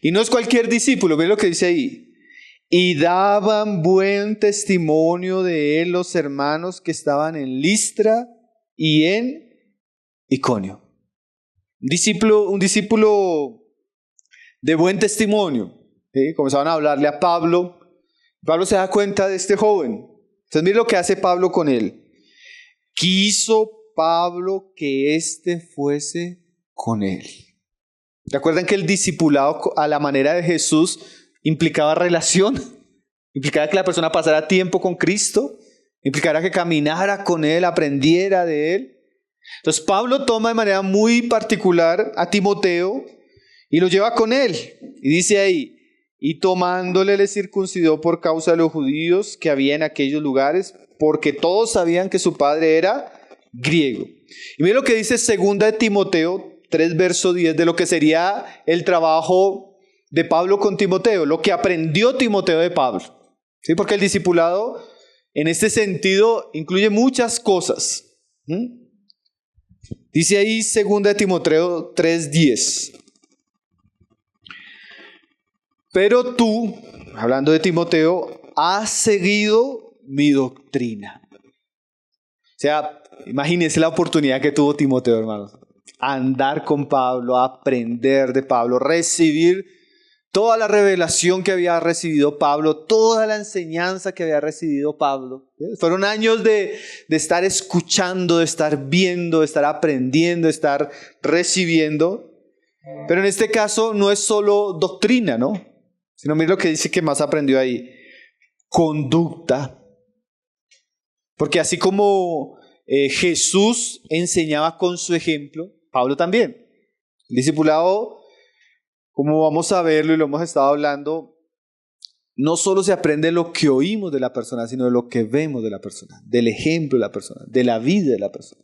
Y no es cualquier discípulo, ve lo que dice ahí. Y daban buen testimonio de él los hermanos que estaban en Listra y en Iconio. Un discípulo de buen testimonio. ¿Sí? Comenzaban a hablarle a Pablo. Pablo se da cuenta de este joven. Entonces mire lo que hace Pablo con él. Quiso Pablo que éste fuese con él. ¿Recuerdan que el discipulado a la manera de Jesús implicaba relación? Implicaba que la persona pasara tiempo con Cristo. Implicaba que caminara con él, aprendiera de él. Entonces Pablo toma de manera muy particular a Timoteo y lo lleva con él. Y dice ahí, y tomándole le circuncidó por causa de los judíos que había en aquellos lugares, porque todos sabían que su padre era griego. Y mira lo que dice 2 de Timoteo 3, verso 10, de lo que sería el trabajo de Pablo con Timoteo, lo que aprendió Timoteo de Pablo. ¿Sí? Porque el discipulado en este sentido incluye muchas cosas. Dice ahí 2 de Timoteo 3:10. Pero tú, hablando de Timoteo, has seguido mi doctrina. O sea, imagínense la oportunidad que tuvo Timoteo, hermanos. Andar con Pablo, aprender de Pablo, recibir toda la revelación que había recibido Pablo, toda la enseñanza que había recibido Pablo. Fueron años de estar escuchando, de estar viendo, de estar aprendiendo, de estar recibiendo. Pero en este caso no es solo doctrina, ¿no? Sino mire lo que dice que más aprendió ahí. Conducta. Porque así como Jesús enseñaba con su ejemplo, Pablo también. El discipulado, como vamos a verlo y lo hemos estado hablando, no solo se aprende lo que oímos de la persona, sino de lo que vemos de la persona, del ejemplo de la persona, de la vida de la persona.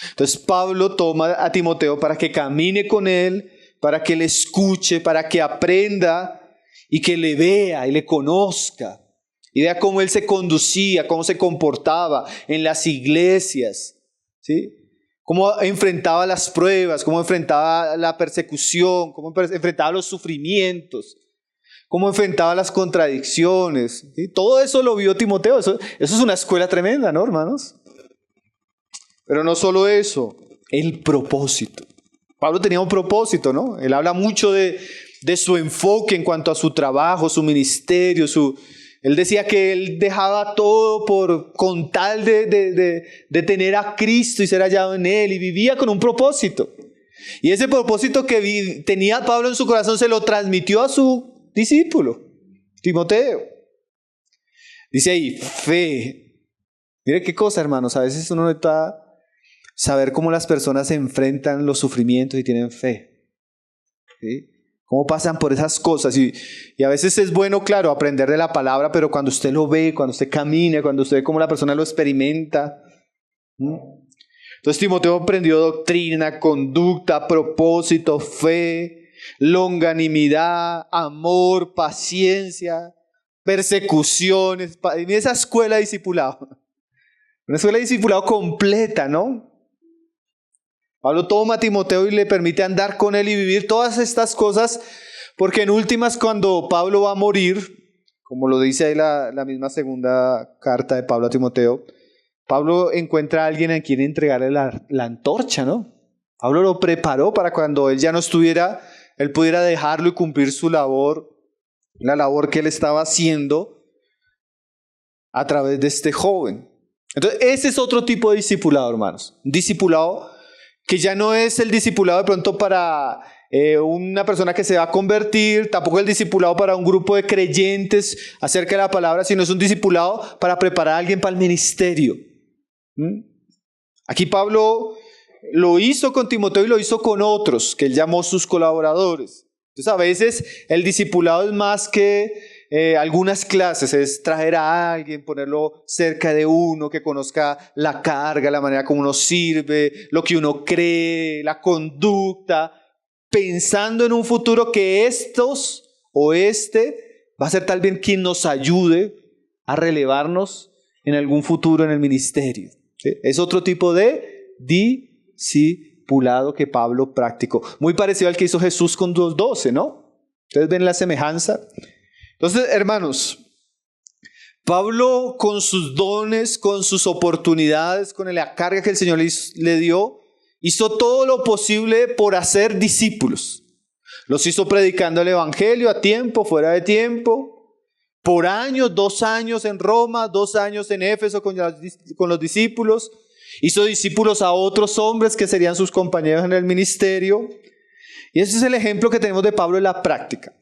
Entonces Pablo toma a Timoteo para que camine con él, para que le escuche, para que aprenda y que le vea y le conozca. Y vea cómo él se conducía, cómo se comportaba en las iglesias, ¿sí? Cómo enfrentaba las pruebas, cómo enfrentaba la persecución, cómo enfrentaba los sufrimientos, cómo enfrentaba las contradicciones, ¿sí? Todo eso lo vio Timoteo. Eso es una escuela tremenda, ¿no, hermanos? Pero no solo eso, el propósito. Pablo tenía un propósito, ¿no? Él habla mucho de su enfoque en cuanto a su trabajo, su ministerio, Él decía que él dejaba todo con tal de tener a Cristo y ser hallado en Él, y vivía con un propósito. Y ese propósito que tenía Pablo en su corazón se lo transmitió a su discípulo, Timoteo. Dice ahí, fe. Mire qué cosa, hermanos, a veces uno necesita saber cómo las personas enfrentan los sufrimientos y tienen fe, ¿sí? Cómo pasan por esas cosas. Y a veces es bueno, claro, aprender de la palabra, pero cuando usted lo ve, cuando usted camina, cuando usted ve cómo la persona lo experimenta. Entonces Timoteo aprendió doctrina, conducta, propósito, fe, longanimidad, amor, paciencia, persecuciones. Mira esa escuela de discipulado. Una escuela de discipulado completa, ¿no? Pablo toma a Timoteo y le permite andar con él y vivir todas estas cosas, porque en últimas, cuando Pablo va a morir, como lo dice ahí la misma segunda carta de Pablo a Timoteo, Pablo encuentra a alguien a quien entregarle la antorcha, ¿no? Pablo lo preparó para cuando él ya no estuviera, él pudiera dejarlo y cumplir su labor, la labor que él estaba haciendo a través de este joven. Entonces, ese es otro tipo de discipulado, hermanos. Un discipulado que ya no es el discipulado de pronto para una persona que se va a convertir, tampoco el discipulado para un grupo de creyentes acerca de la palabra, sino es un discipulado para preparar a alguien para el ministerio. Aquí Pablo lo hizo con Timoteo y lo hizo con otros, que él llamó sus colaboradores. Entonces a veces el discipulado es más que algunas clases, es traer a alguien, ponerlo cerca de uno, que conozca la carga, la manera como uno sirve, lo que uno cree, la conducta, pensando en un futuro que estos o va a ser tal vez quien nos ayude a relevarnos en algún futuro en el ministerio. ¿Sí? Es otro tipo de discipulado que Pablo practicó, muy parecido al que hizo Jesús con los 12, ¿no? Ustedes ven la semejanza. Entonces, hermanos, Pablo con sus dones, con sus oportunidades, con la carga que el Señor le dio, hizo todo lo posible por hacer discípulos. Los hizo predicando el evangelio a tiempo, fuera de tiempo, por años, 2 años en Roma, 2 años en Éfeso con los discípulos. Hizo discípulos a otros hombres que serían sus compañeros en el ministerio. Y ese es el ejemplo que tenemos de Pablo en la práctica.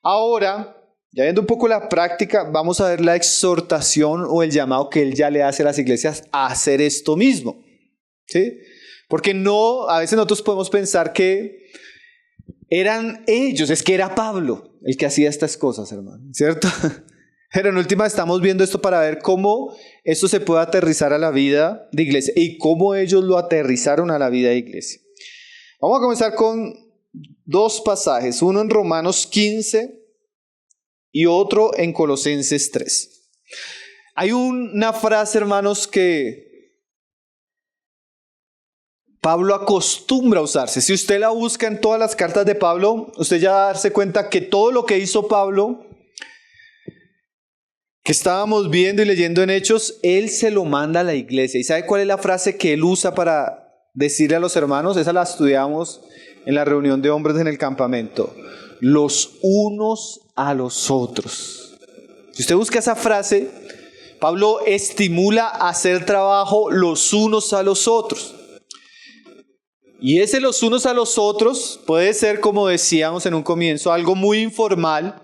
Ahora, ya viendo un poco la práctica, vamos a ver la exhortación o el llamado que él ya le hace a las iglesias a hacer esto mismo, ¿sí? Porque a veces nosotros podemos pensar que eran ellos, es que era Pablo el que hacía estas cosas, hermano, ¿cierto? Pero en última estamos viendo esto para ver cómo esto se puede aterrizar a la vida de iglesia y cómo ellos lo aterrizaron a la vida de iglesia. Vamos a comenzar con 2 pasajes, uno en Romanos 15 y otro en Colosenses 3. Hay una frase, hermanos, que Pablo acostumbra a usarse. Si usted la busca en todas las cartas de Pablo, usted ya va a darse cuenta que todo lo que hizo Pablo, que estábamos viendo y leyendo en Hechos, él se lo manda a la iglesia. ¿Y sabe cuál es la frase que él usa para decirle a los hermanos? Esa la estudiamos en la reunión de hombres en el campamento. Los unos a los otros. Si usted busca esa frase, Pablo estimula a hacer trabajo los unos a los otros. Y ese los unos a los otros puede ser, como decíamos en un comienzo, algo muy informal,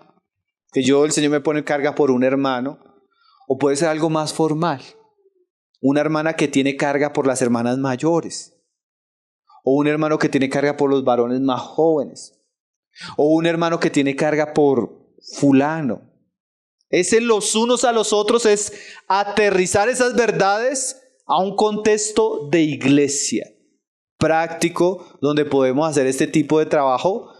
que el Señor me pone carga por un hermano, o puede ser algo más formal. Una hermana que tiene carga por las hermanas mayores, o un hermano que tiene carga por los varones más jóvenes, o un hermano que tiene carga por fulano. Ese los unos a los otros es aterrizar esas verdades a un contexto de iglesia práctico, donde podemos hacer este tipo de trabajo,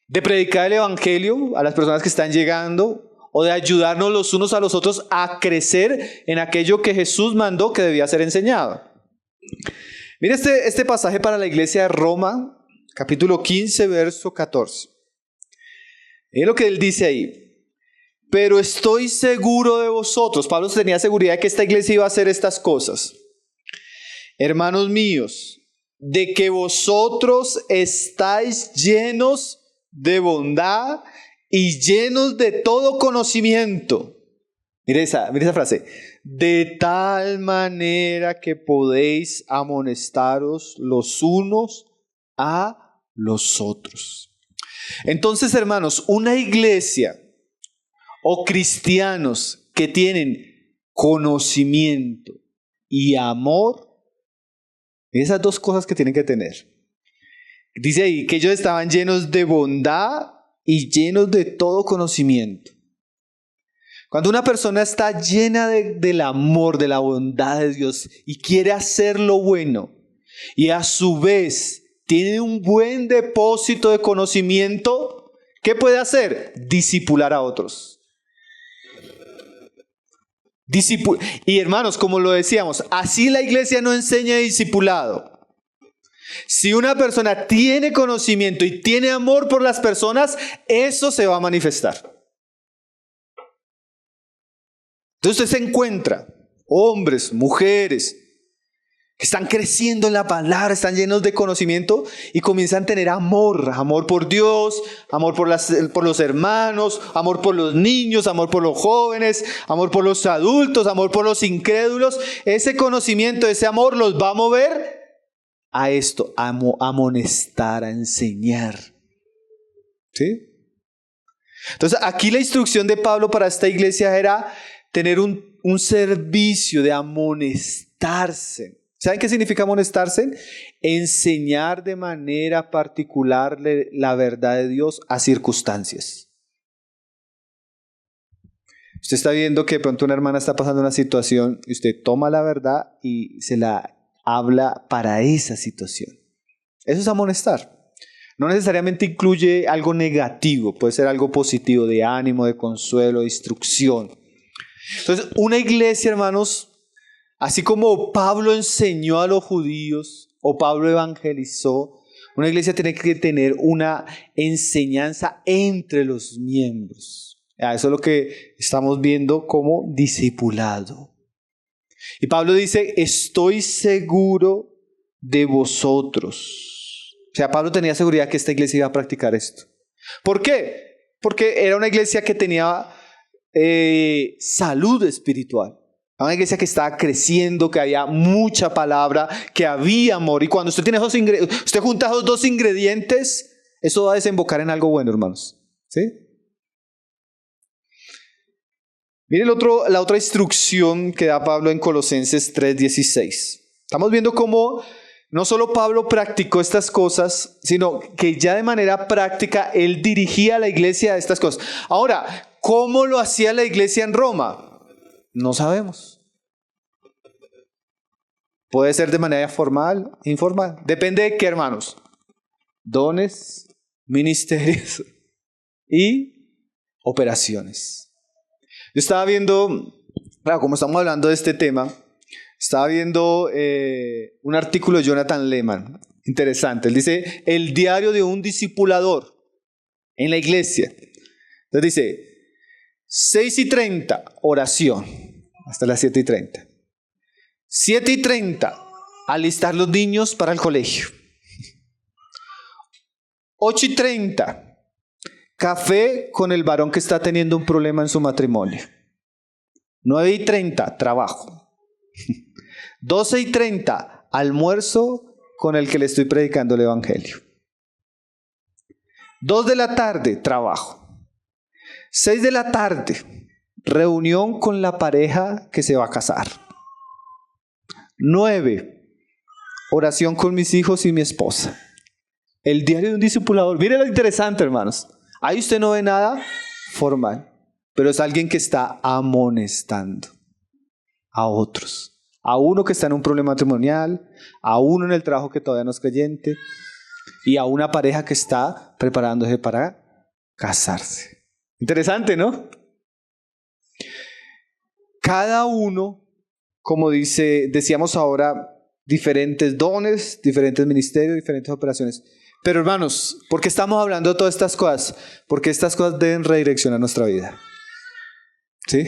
de predicar el evangelio a las personas que están llegando, o de ayudarnos los unos a los otros a crecer en aquello que Jesús mandó que debía ser enseñado. Mire este pasaje para la iglesia de Roma, capítulo 15, verso 14. Es lo que él dice ahí. Pero estoy seguro de vosotros. Pablo tenía seguridad de que esta iglesia iba a hacer estas cosas. Hermanos míos, de que vosotros estáis llenos de bondad y llenos de todo conocimiento. Mire esa frase. De tal manera que podéis amonestaros los unos a los otros. Entonces, hermanos, una iglesia o cristianos que tienen conocimiento y amor, esas dos cosas que tienen que tener. Dice ahí que ellos estaban llenos de bondad y llenos de todo conocimiento. Cuando una persona está llena del amor, de la bondad de Dios y quiere hacer lo bueno, y a su vez tiene un buen depósito de conocimiento, ¿qué puede hacer? Discipular a otros. Y hermanos, como lo decíamos, así la iglesia no enseña discipulado. Si una persona tiene conocimiento y tiene amor por las personas, eso se va a manifestar. Entonces usted se encuentra hombres, mujeres, que están creciendo en la palabra, están llenos de conocimiento y comienzan a tener amor por Dios, amor por los hermanos, amor por los niños, amor por los jóvenes, amor por los adultos, amor por los incrédulos. Ese conocimiento, ese amor los va a mover a esto, a amonestar, a enseñar. ¿Sí? Entonces aquí la instrucción de Pablo para esta iglesia era tener un servicio de amonestarse. ¿Saben qué significa amonestarse? Enseñar de manera particular la verdad de Dios a circunstancias. Usted está viendo que de pronto una hermana está pasando una situación y usted toma la verdad y se la habla para esa situación. Eso es amonestar. No necesariamente incluye algo negativo, puede ser algo positivo, de ánimo, de consuelo, de instrucción. Entonces, una iglesia, hermanos, así como Pablo enseñó a los judíos o Pablo evangelizó, una iglesia tiene que tener una enseñanza entre los miembros. Eso es lo que estamos viendo como discipulado. Y Pablo dice, estoy seguro de vosotros. O sea, Pablo tenía seguridad que esta iglesia iba a practicar esto. ¿Por qué? Porque era una iglesia que tenía salud espiritual. Una iglesia que estaba creciendo, que había mucha palabra, que había amor. Y cuando usted tiene usted junta esos dos ingredientes, eso va a desembocar en algo bueno, hermanos. ¿Sí? Mire la otra instrucción que da Pablo en Colosenses 3:16. Estamos viendo cómo no solo Pablo practicó estas cosas, sino que ya de manera práctica él dirigía a la iglesia a estas cosas. Ahora, ¿cómo lo hacía la iglesia en Roma? No sabemos. Puede ser de manera formal, informal. Depende de qué, hermanos. Dones, ministerios y operaciones. Yo estaba viendo, claro, como estamos hablando de este tema, estaba viendo un artículo de Jonathan Lehman, interesante. Él dice, el diario de un discipulador en la iglesia. Entonces dice, 6:30, oración, hasta las 7:30. 7:30, alistar los niños para el colegio. 8:30, café con el varón que está teniendo un problema en su matrimonio. 9:30, trabajo. 12:30, almuerzo con el que le estoy predicando el evangelio. 2 de la tarde, trabajo. 6 de la tarde, reunión con la pareja que se va a casar. 9, oración con mis hijos y mi esposa. El diario de un discipulador. Miren lo interesante, hermanos. Ahí usted no ve nada formal, pero es alguien que está amonestando a otros. A uno que está en un problema matrimonial, a uno en el trabajo que todavía no es creyente, y a una pareja que está preparándose para casarse. Interesante, ¿no? Cada uno, como decíamos ahora, diferentes dones, diferentes ministerios, diferentes operaciones. Pero hermanos, ¿por qué estamos hablando de todas estas cosas? Porque estas cosas deben redireccionar nuestra vida. ¿Sí?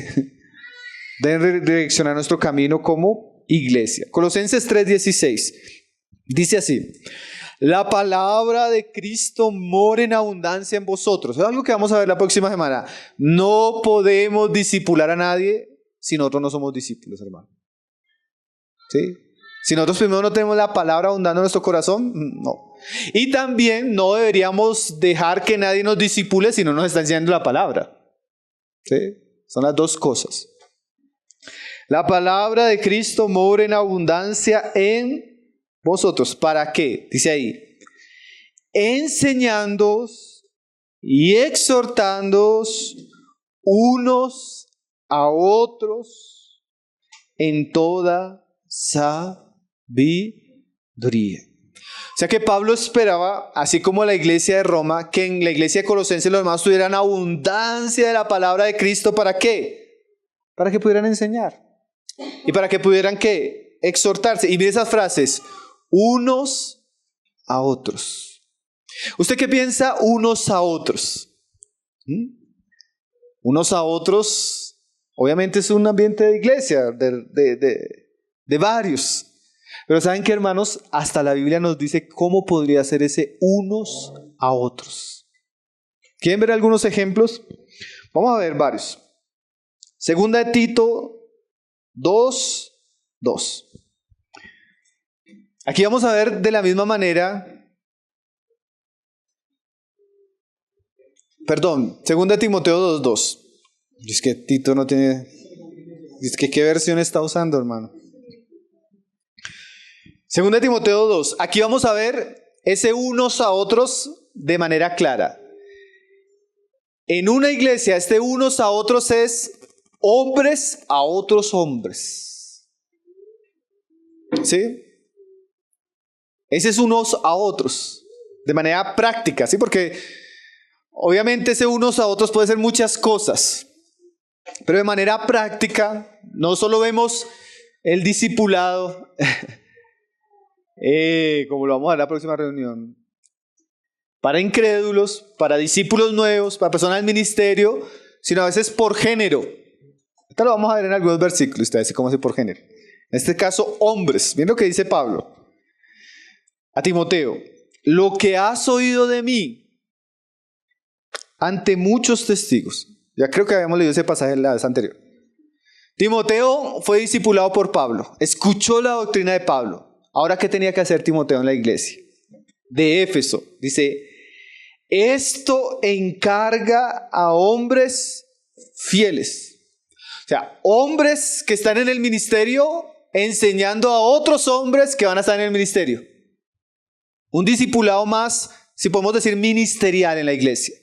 Deben redireccionar nuestro camino como iglesia. Colosenses 3:16 dice así: la palabra de Cristo mora en abundancia en vosotros. Es algo que vamos a ver la próxima semana. No podemos discipular a nadie si nosotros no somos discípulos, hermano. ¿Sí? Si nosotros primero no tenemos la palabra abundando en nuestro corazón, no. Y también no deberíamos dejar que nadie nos discipule si no nos está enseñando la palabra. ¿Sí? Son las dos cosas. La palabra de Cristo mora en abundancia en vosotros. ¿Para qué? Dice ahí: enseñándoos y exhortándoos unos a otros en toda sabiduría. O sea que Pablo esperaba, así como la iglesia de Roma, que en la iglesia de Colosenses los hermanos tuvieran abundancia de la palabra de Cristo. ¿Para qué? Para que pudieran enseñar. Y para que pudieran, ¿qué? Exhortarse. Y mire esas frases: unos a otros. ¿Usted qué piensa unos a otros? Unos a otros, obviamente es un ambiente de iglesia, de varios. Pero ¿saben qué, hermanos? Hasta la Biblia nos dice cómo podría ser ese unos a otros. ¿Quieren ver algunos ejemplos? Vamos a ver varios. Segunda de Tito 2:2. Aquí vamos a ver de la misma manera. Perdón, segunda de Timoteo 2:2. Es que Tito no tiene... Es que ¿qué versión está usando, hermano? Segunda de Timoteo 2. Aquí vamos a ver ese unos a otros de manera clara. En una iglesia, este unos a otros es hombres a otros hombres. ¿Sí? Ese es unos a otros, de manera práctica, ¿sí? Porque obviamente ese unos a otros puede ser muchas cosas, pero de manera práctica no solo vemos el discipulado, como lo vamos a ver en la próxima reunión, para incrédulos, para discípulos nuevos, para personas del ministerio, sino a veces por género. Esto lo vamos a ver en algunos versículos, ustedes cómo es por género. En este caso, hombres. Miren lo que dice Pablo a Timoteo: lo que has oído de mí ante muchos testigos. Ya creo que habíamos leído ese pasaje en la vez anterior. Timoteo fue discipulado por Pablo, escuchó la doctrina de Pablo. Ahora, ¿qué tenía que hacer Timoteo en la iglesia de Éfeso? Dice: esto encarga a hombres fieles. O sea, hombres que están en el ministerio enseñando a otros hombres que van a estar en el ministerio. Un discipulado más, si podemos decir, ministerial en la iglesia.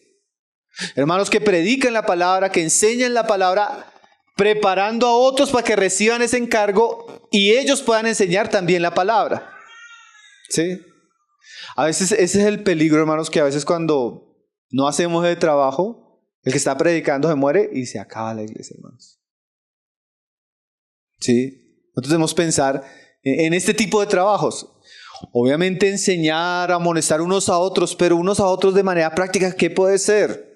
Hermanos que predican la palabra, que enseñan la palabra, preparando a otros para que reciban ese encargo y ellos puedan enseñar también la palabra. ¿Sí? A veces ese es el peligro, hermanos, que a veces cuando no hacemos el trabajo, el que está predicando se muere y se acaba la iglesia, hermanos. ¿Sí? Nosotros debemos pensar en este tipo de trabajos. Obviamente enseñar, amonestar unos a otros, pero unos a otros de manera práctica, ¿qué puede ser?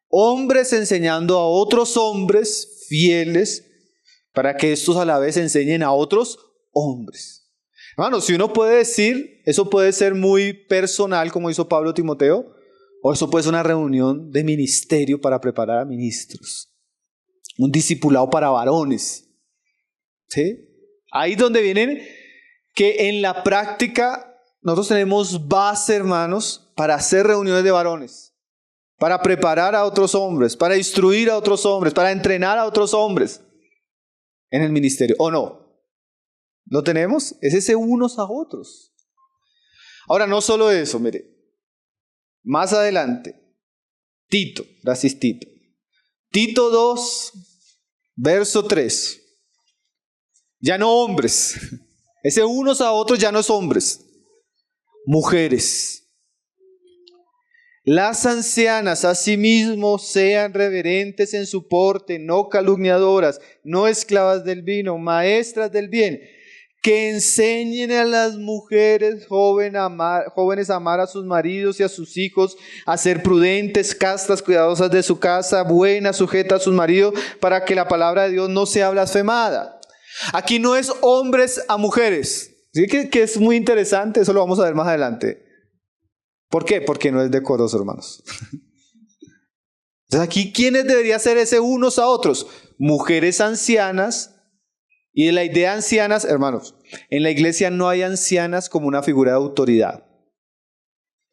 Hombres enseñando a otros hombres fieles para que estos a la vez enseñen a otros hombres. Hermanos, si uno puede decir, eso puede ser muy personal como hizo Pablo a Timoteo, o eso puede ser una reunión de ministerio para preparar a ministros. Un discipulado para varones. ¿Sí? Ahí donde vienen que en la práctica nosotros tenemos base, hermanos, para hacer reuniones de varones. para preparar a otros hombres, para instruir a otros hombres, para entrenar a otros hombres en el ministerio. ¿O no? ¿Lo tenemos? Es ese unos a otros. Ahora, no solo eso, mire. Más adelante, Tito, gracias Tito. Tito 2, verso 3. Ya no hombres. Ese unos a otros ya no es hombres. Mujeres. Las ancianas asimismo sean reverentes en su porte, no calumniadoras, no esclavas del vino, maestras del bien, que enseñen a las mujeres jóvenes a amar a sus maridos y a sus hijos, a ser prudentes, castas, cuidadosas de su casa, buenas, sujetas a sus maridos, para que la palabra de Dios no sea blasfemada. Aquí no es hombres a mujeres. ¿Sí? Que es muy interesante, eso lo vamos a ver más adelante. ¿Por qué? Porque no es decoroso, hermanos. Entonces aquí, ¿quiénes deberían ser ese unos a otros? Mujeres ancianas. Y de la idea de ancianas, hermanos, en la iglesia no hay ancianas como una figura de autoridad.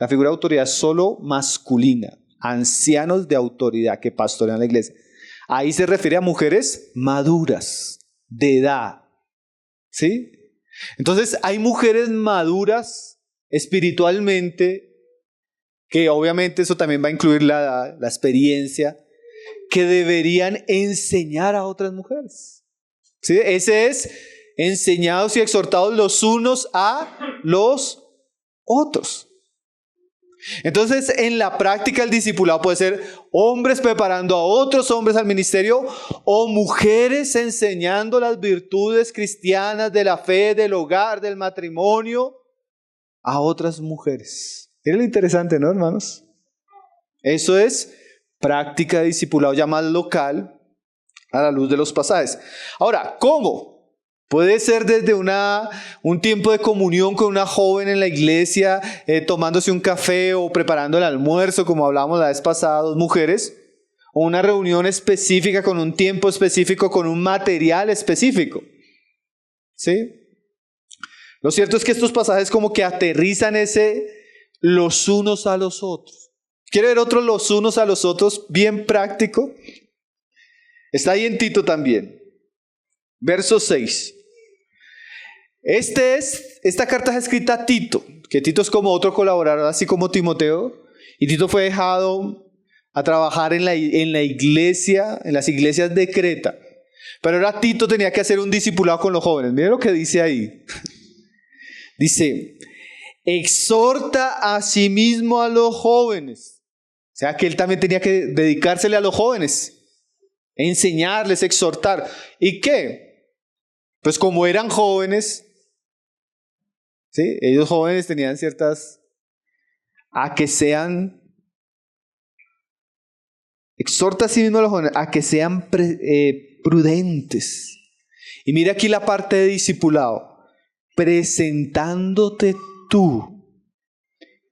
La figura de autoridad es solo masculina. Ancianos de autoridad que pastorean la iglesia. Ahí se refiere a mujeres maduras, de edad. ¿Sí? Entonces hay mujeres maduras espiritualmente, que obviamente eso también va a incluir la experiencia, que deberían enseñar a otras mujeres. ¿Sí? Ese es enseñados y exhortados los unos a los otros. Entonces, en la práctica el discipulado puede ser hombres preparando a otros hombres al ministerio o mujeres enseñando las virtudes cristianas de la fe, del hogar, del matrimonio a otras mujeres. Miren lo interesante, ¿no, hermanos? Eso es práctica de discipulado ya más local a la luz de los pasajes. Ahora, ¿cómo? Puede ser desde un tiempo de comunión con una joven en la iglesia, tomándose un café o preparando el almuerzo, como hablábamos la vez pasada, dos mujeres, o una reunión específica con un tiempo específico, con un material específico. ¿Sí? Lo cierto es que estos pasajes como que aterrizan los unos a los otros. ¿Quiere ver otro los unos a los otros bien práctico? Está ahí en Tito también. Verso 6. Esta carta es escrita a Tito, que Tito es como otro colaborador, así como Timoteo, y Tito fue dejado a trabajar en la iglesia, en las iglesias de Creta. Pero ahora Tito tenía que hacer un discipulado con los jóvenes. Miren lo que dice ahí. Dice, exhorta a sí mismo a los jóvenes. O sea que él también tenía que dedicársele a los jóvenes, enseñarles, exhortar. ¿Y qué? Pues como eran jóvenes, ¿sí? Ellos jóvenes tenían exhorta a sí mismo a los jóvenes a que sean prudentes. Y mira aquí la parte de discipulado, presentándote tú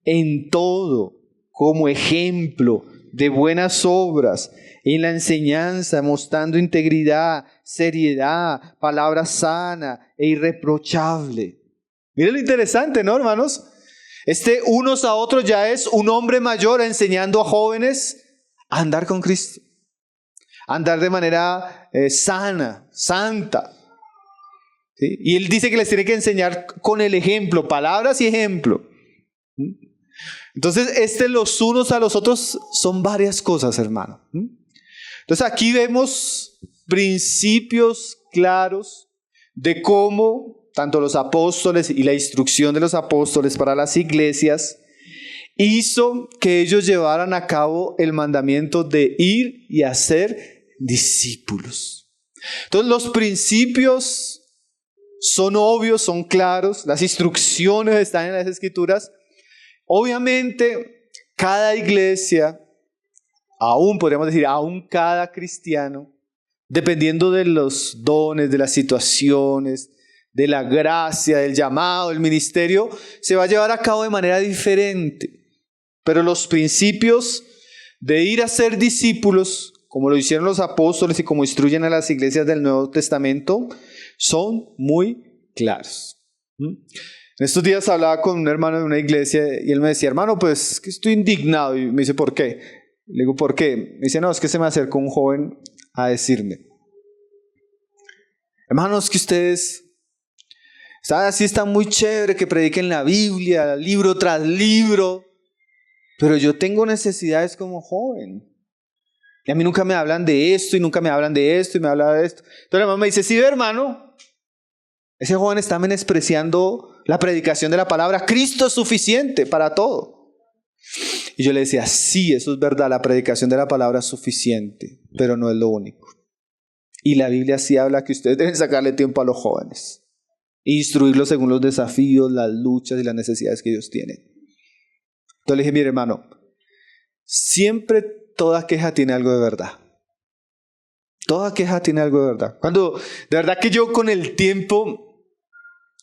en todo como ejemplo de buenas obras, en la enseñanza, mostrando integridad, seriedad, palabra sana e irreprochable. Miren lo interesante, ¿no, hermanos? Unos a otros ya es un hombre mayor enseñando a jóvenes a andar con Cristo, a andar de manera sana, santa. ¿Sí? Y él dice que les tiene que enseñar con el ejemplo, palabras y ejemplo. Entonces, los unos a los otros son varias cosas, hermano. Entonces, aquí vemos principios claros de cómo tanto los apóstoles y la instrucción de los apóstoles para las iglesias hizo que ellos llevaran a cabo el mandamiento de ir y hacer discípulos. Entonces, los principios son obvios, son claros, las instrucciones están en las Escrituras. Obviamente, cada iglesia, podríamos decir, aún cada cristiano, dependiendo de los dones, de las situaciones, de la gracia, del llamado, del ministerio, se va a llevar a cabo de manera diferente. Pero los principios de ir a ser discípulos, como lo hicieron los apóstoles y como instruyen a las iglesias del Nuevo Testamento, son muy claros. En estos días hablaba con un hermano de una iglesia y él me decía, hermano, pues que estoy indignado. Y me dice, ¿por qué? Le digo, ¿por qué? Me dice, no, es que se me acercó un joven a decirme, hermanos, que ustedes, así está muy chévere que prediquen la Biblia, libro tras libro, pero yo tengo necesidades como joven. Y a mí nunca me hablan de esto, y nunca me hablan de esto, y me hablan de esto. Entonces el hermano me dice, sí, hermano, ese joven está menospreciando la predicación de la palabra. Cristo es suficiente para todo. Y yo le decía, sí, eso es verdad, la predicación de la palabra es suficiente, pero no es lo único. Y la Biblia sí habla que ustedes deben sacarle tiempo a los jóvenes e instruirlos según los desafíos, las luchas y las necesidades que ellos tienen. Entonces le dije, mire hermano, siempre toda queja tiene algo de verdad. Toda queja tiene algo de verdad. Cuando de verdad que yo con el tiempo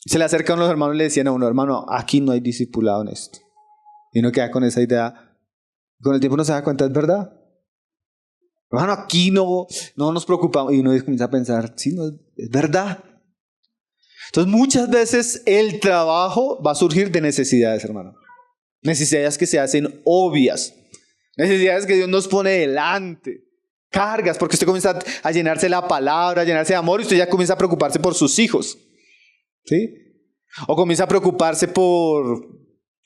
se le acercan los hermanos y le decían a uno, hermano, aquí no hay discipulado en esto. Y uno queda con esa idea. Con el tiempo uno se da cuenta, es verdad. Hermano, aquí no nos preocupamos. Y uno comienza a pensar, sí, no, es verdad. Entonces muchas veces el trabajo va a surgir de necesidades, hermano. Necesidades que se hacen obvias. Necesidades que Dios nos pone delante. Cargas, porque usted comienza a llenarse la palabra, a llenarse de amor, y usted ya comienza a preocuparse por sus hijos. ¿Sí? O comienza a preocuparse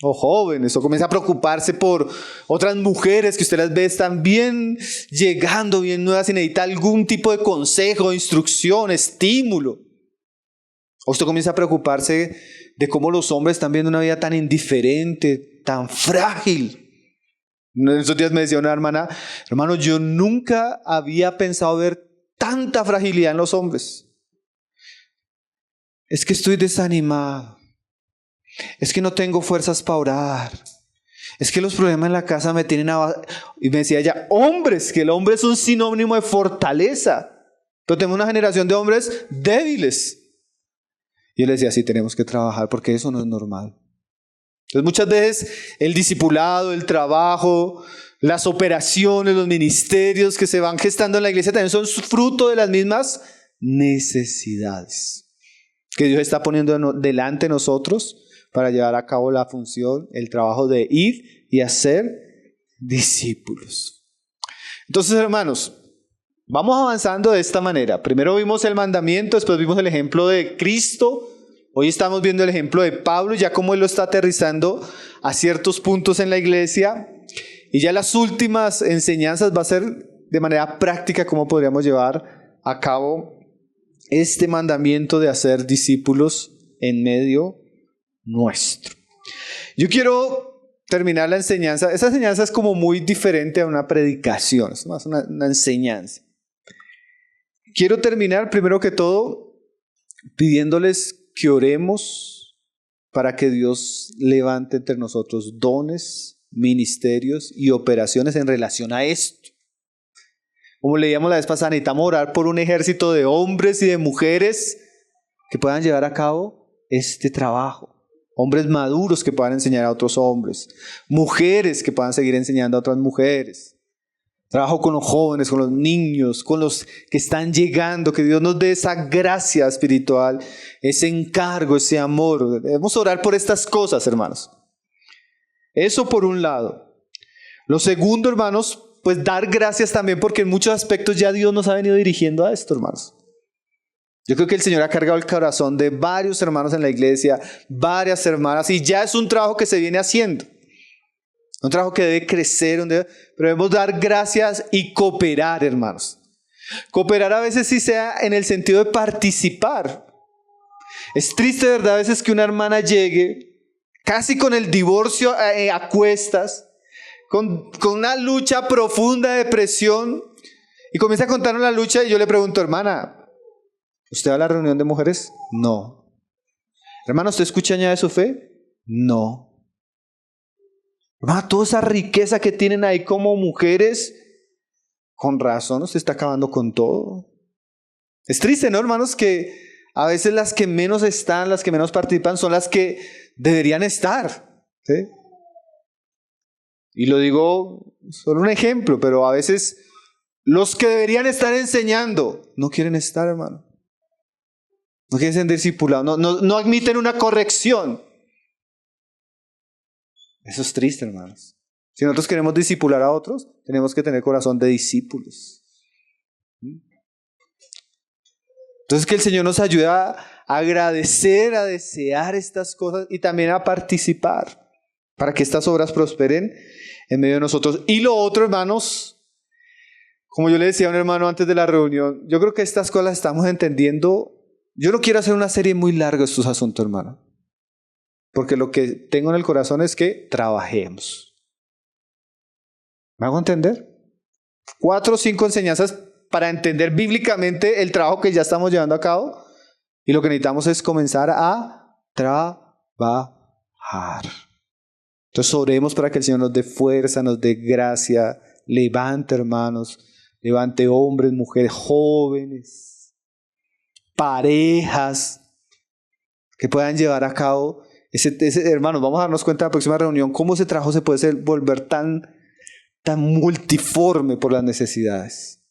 o jóvenes, o comienza a preocuparse por otras mujeres que usted las ve están bien llegando, bien nuevas y necesita algún tipo de consejo, instrucción, estímulo. O usted comienza a preocuparse de cómo los hombres están viendo una vida tan indiferente, tan frágil. En esos días me decía una hermana, hermano, yo nunca había pensado ver tanta fragilidad en los hombres. Es que estoy desanimado. Es que no tengo fuerzas para orar. Es que los problemas en la casa me tienen Y me decía ella, hombres, que el hombre es un sinónimo de fortaleza. Pero tenemos una generación de hombres débiles. Y yo le decía, sí, tenemos que trabajar porque eso no es normal. Entonces muchas veces el discipulado, el trabajo, las operaciones, los ministerios que se van gestando en la iglesia también son fruto de las mismas necesidades que Dios está poniendo delante de nosotros para llevar a cabo la función, el trabajo de ir y hacer discípulos. Entonces, hermanos, vamos avanzando de esta manera. Primero vimos el mandamiento, después vimos el ejemplo de Cristo. Hoy estamos viendo el ejemplo de Pablo, ya cómo él lo está aterrizando a ciertos puntos en la iglesia. Y ya las últimas enseñanzas va a ser de manera práctica cómo podríamos llevar a cabo este mandamiento de hacer discípulos en medio nuestro. Yo quiero terminar la enseñanza. Esa enseñanza es como muy diferente a una predicación, es más una enseñanza. Quiero terminar primero que todo pidiéndoles que oremos para que Dios levante entre nosotros dones, ministerios y operaciones en relación a esto. Como leíamos la vez pasada, necesitamos orar por un ejército de hombres y de mujeres que puedan llevar a cabo este trabajo. Hombres maduros que puedan enseñar a otros hombres. Mujeres que puedan seguir enseñando a otras mujeres. Trabajo con los jóvenes, con los niños, con los que están llegando. Que Dios nos dé esa gracia espiritual, ese encargo, ese amor. Debemos orar por estas cosas, hermanos. Eso por un lado. Lo segundo, hermanos, pues dar gracias también porque en muchos aspectos ya Dios nos ha venido dirigiendo a esto, hermanos. Yo creo que el Señor ha cargado el corazón de varios hermanos en la iglesia, varias hermanas, y ya es un trabajo que se viene haciendo. Un trabajo que debe crecer, pero debemos dar gracias y cooperar, hermanos. Cooperar a veces sí sea en el sentido de participar. Es triste, ¿verdad? A veces que una hermana llegue casi con el divorcio a cuestas, con una lucha profunda de depresión, y comienza a contarnos la lucha y yo le pregunto, hermana, ¿usted va a la reunión de mujeres? No. Hermano, ¿usted escucha Añade su Fe? No. Hermano, toda esa riqueza que tienen ahí como mujeres, con razón usted está acabando con todo. Es triste, ¿no, hermanos? Que a veces las que menos están, las que menos participan, son las que deberían estar, ¿sí? Y lo digo solo un ejemplo, pero a veces los que deberían estar enseñando no quieren estar, hermano. No quieren ser discipulados, no admiten una corrección. Eso es triste, hermanos. Si nosotros queremos discipular a otros, tenemos que tener corazón de discípulos. Entonces que el Señor nos ayude a agradecer, a desear estas cosas y también a participar para que estas obras prosperen en medio de nosotros. Y lo otro, hermanos, como yo le decía a un hermano antes de la reunión, yo creo que estas cosas las estamos entendiendo. Yo no quiero hacer una serie muy larga de estos asuntos, hermano, porque lo que tengo en el corazón es que trabajemos. ¿Me hago entender? 4 o 5 enseñanzas para entender bíblicamente el trabajo que ya estamos llevando a cabo, y lo que necesitamos es comenzar a trabajar. Entonces oremos para que el Señor nos dé fuerza, nos dé gracia, levante hermanos, levante hombres, mujeres, jóvenes, parejas, que puedan llevar a cabo hermanos, vamos a darnos cuenta en la próxima reunión cómo ese trabajo se puede volver tan multiforme por las necesidades.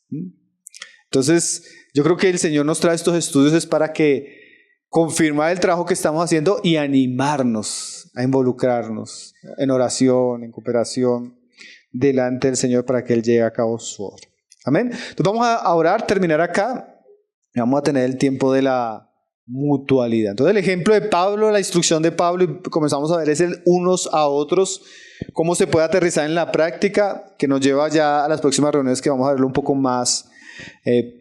Entonces, yo creo que el Señor nos trae estos estudios es para que confirmar el trabajo que estamos haciendo y animarnos a involucrarnos en oración, en cooperación delante del Señor para que Él lleve a cabo su obra. Amén. Entonces vamos a orar, terminar acá y vamos a tener el tiempo de la mutualidad. Entonces el ejemplo de Pablo, la instrucción de Pablo, y comenzamos a ver es el unos a otros, cómo se puede aterrizar en la práctica, que nos lleva ya a las próximas reuniones que vamos a verlo un poco más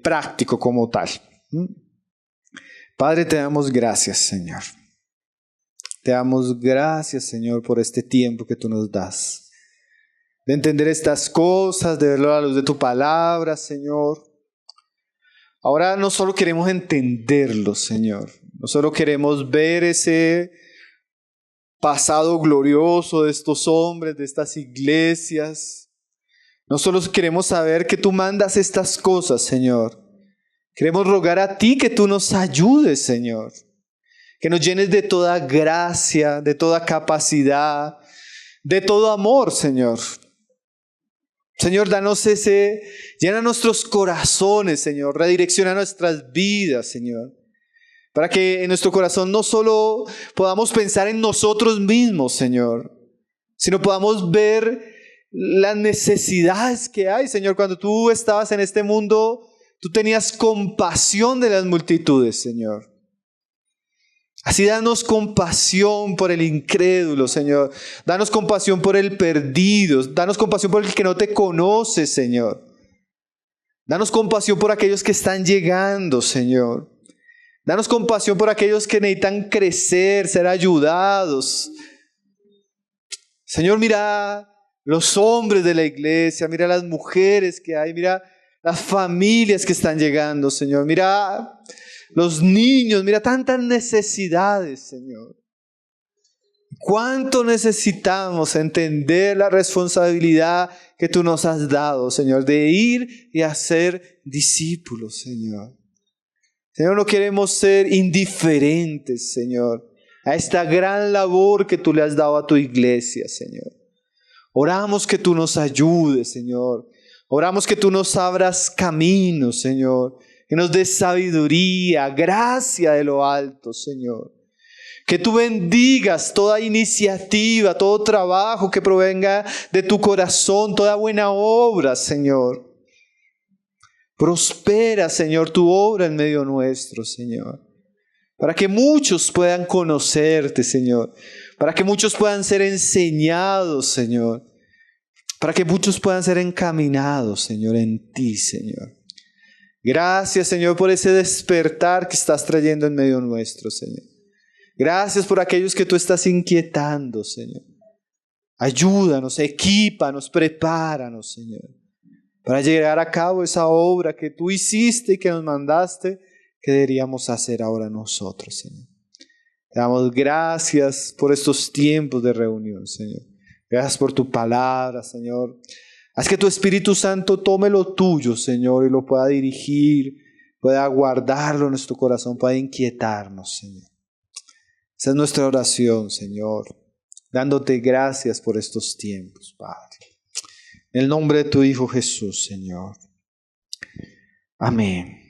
práctico como tal. Padre, te damos gracias, Señor. Te damos gracias, Señor, por este tiempo que tú nos das, de entender estas cosas, de verlo a la luz de tu palabra, Señor. Ahora no solo queremos entenderlo, Señor, no solo queremos ver ese pasado glorioso de estos hombres, de estas iglesias. No solo queremos saber que tú mandas estas cosas, Señor. Queremos rogar a ti que tú nos ayudes, Señor. Que nos llenes de toda gracia, de toda capacidad, de todo amor, Señor. Señor, llena nuestros corazones, Señor. Redirecciona nuestras vidas, Señor. Para que en nuestro corazón no solo podamos pensar en nosotros mismos, Señor, sino podamos ver las necesidades que hay, Señor. Cuando tú estabas en este mundo, tú tenías compasión de las multitudes, Señor. Así danos compasión por el incrédulo, Señor. Danos compasión por el perdido. Danos compasión por el que no te conoce, Señor. Danos compasión por aquellos que están llegando, Señor. Danos compasión por aquellos que necesitan crecer, ser ayudados. Señor, mira los hombres de la iglesia, mira las mujeres que hay, mira las familias que están llegando, Señor. Mira los niños, mira tantas necesidades, Señor. ¿Cuánto necesitamos entender la responsabilidad que tú nos has dado, Señor, de ir y hacer discípulos, Señor? Señor, no queremos ser indiferentes, Señor, a esta gran labor que tú le has dado a tu iglesia, Señor. Oramos que tú nos ayudes, Señor. Oramos que tú nos abras caminos, Señor. Que nos des sabiduría, gracia de lo alto, Señor. Que tú bendigas toda iniciativa, todo trabajo que provenga de tu corazón, toda buena obra, Señor. Prospera, Señor, tu obra en medio nuestro, Señor. Para que muchos puedan conocerte, Señor. Para que muchos puedan ser enseñados, Señor. Para que muchos puedan ser encaminados, Señor, en ti, Señor. Gracias, Señor, por ese despertar que estás trayendo en medio nuestro, Señor. Gracias por aquellos que tú estás inquietando, Señor. Ayúdanos, equípanos, prepáranos, Señor, para llevar a cabo esa obra que tú hiciste y que nos mandaste, que deberíamos hacer ahora nosotros, Señor. Te damos gracias por estos tiempos de reunión, Señor. Gracias por tu palabra, Señor. Haz que tu Espíritu Santo tome lo tuyo, Señor, y lo pueda dirigir, pueda guardarlo en nuestro corazón, pueda inquietarnos, Señor. Esa es nuestra oración, Señor, dándote gracias por estos tiempos, Padre. En el nombre de tu Hijo Jesús, Señor. Amén.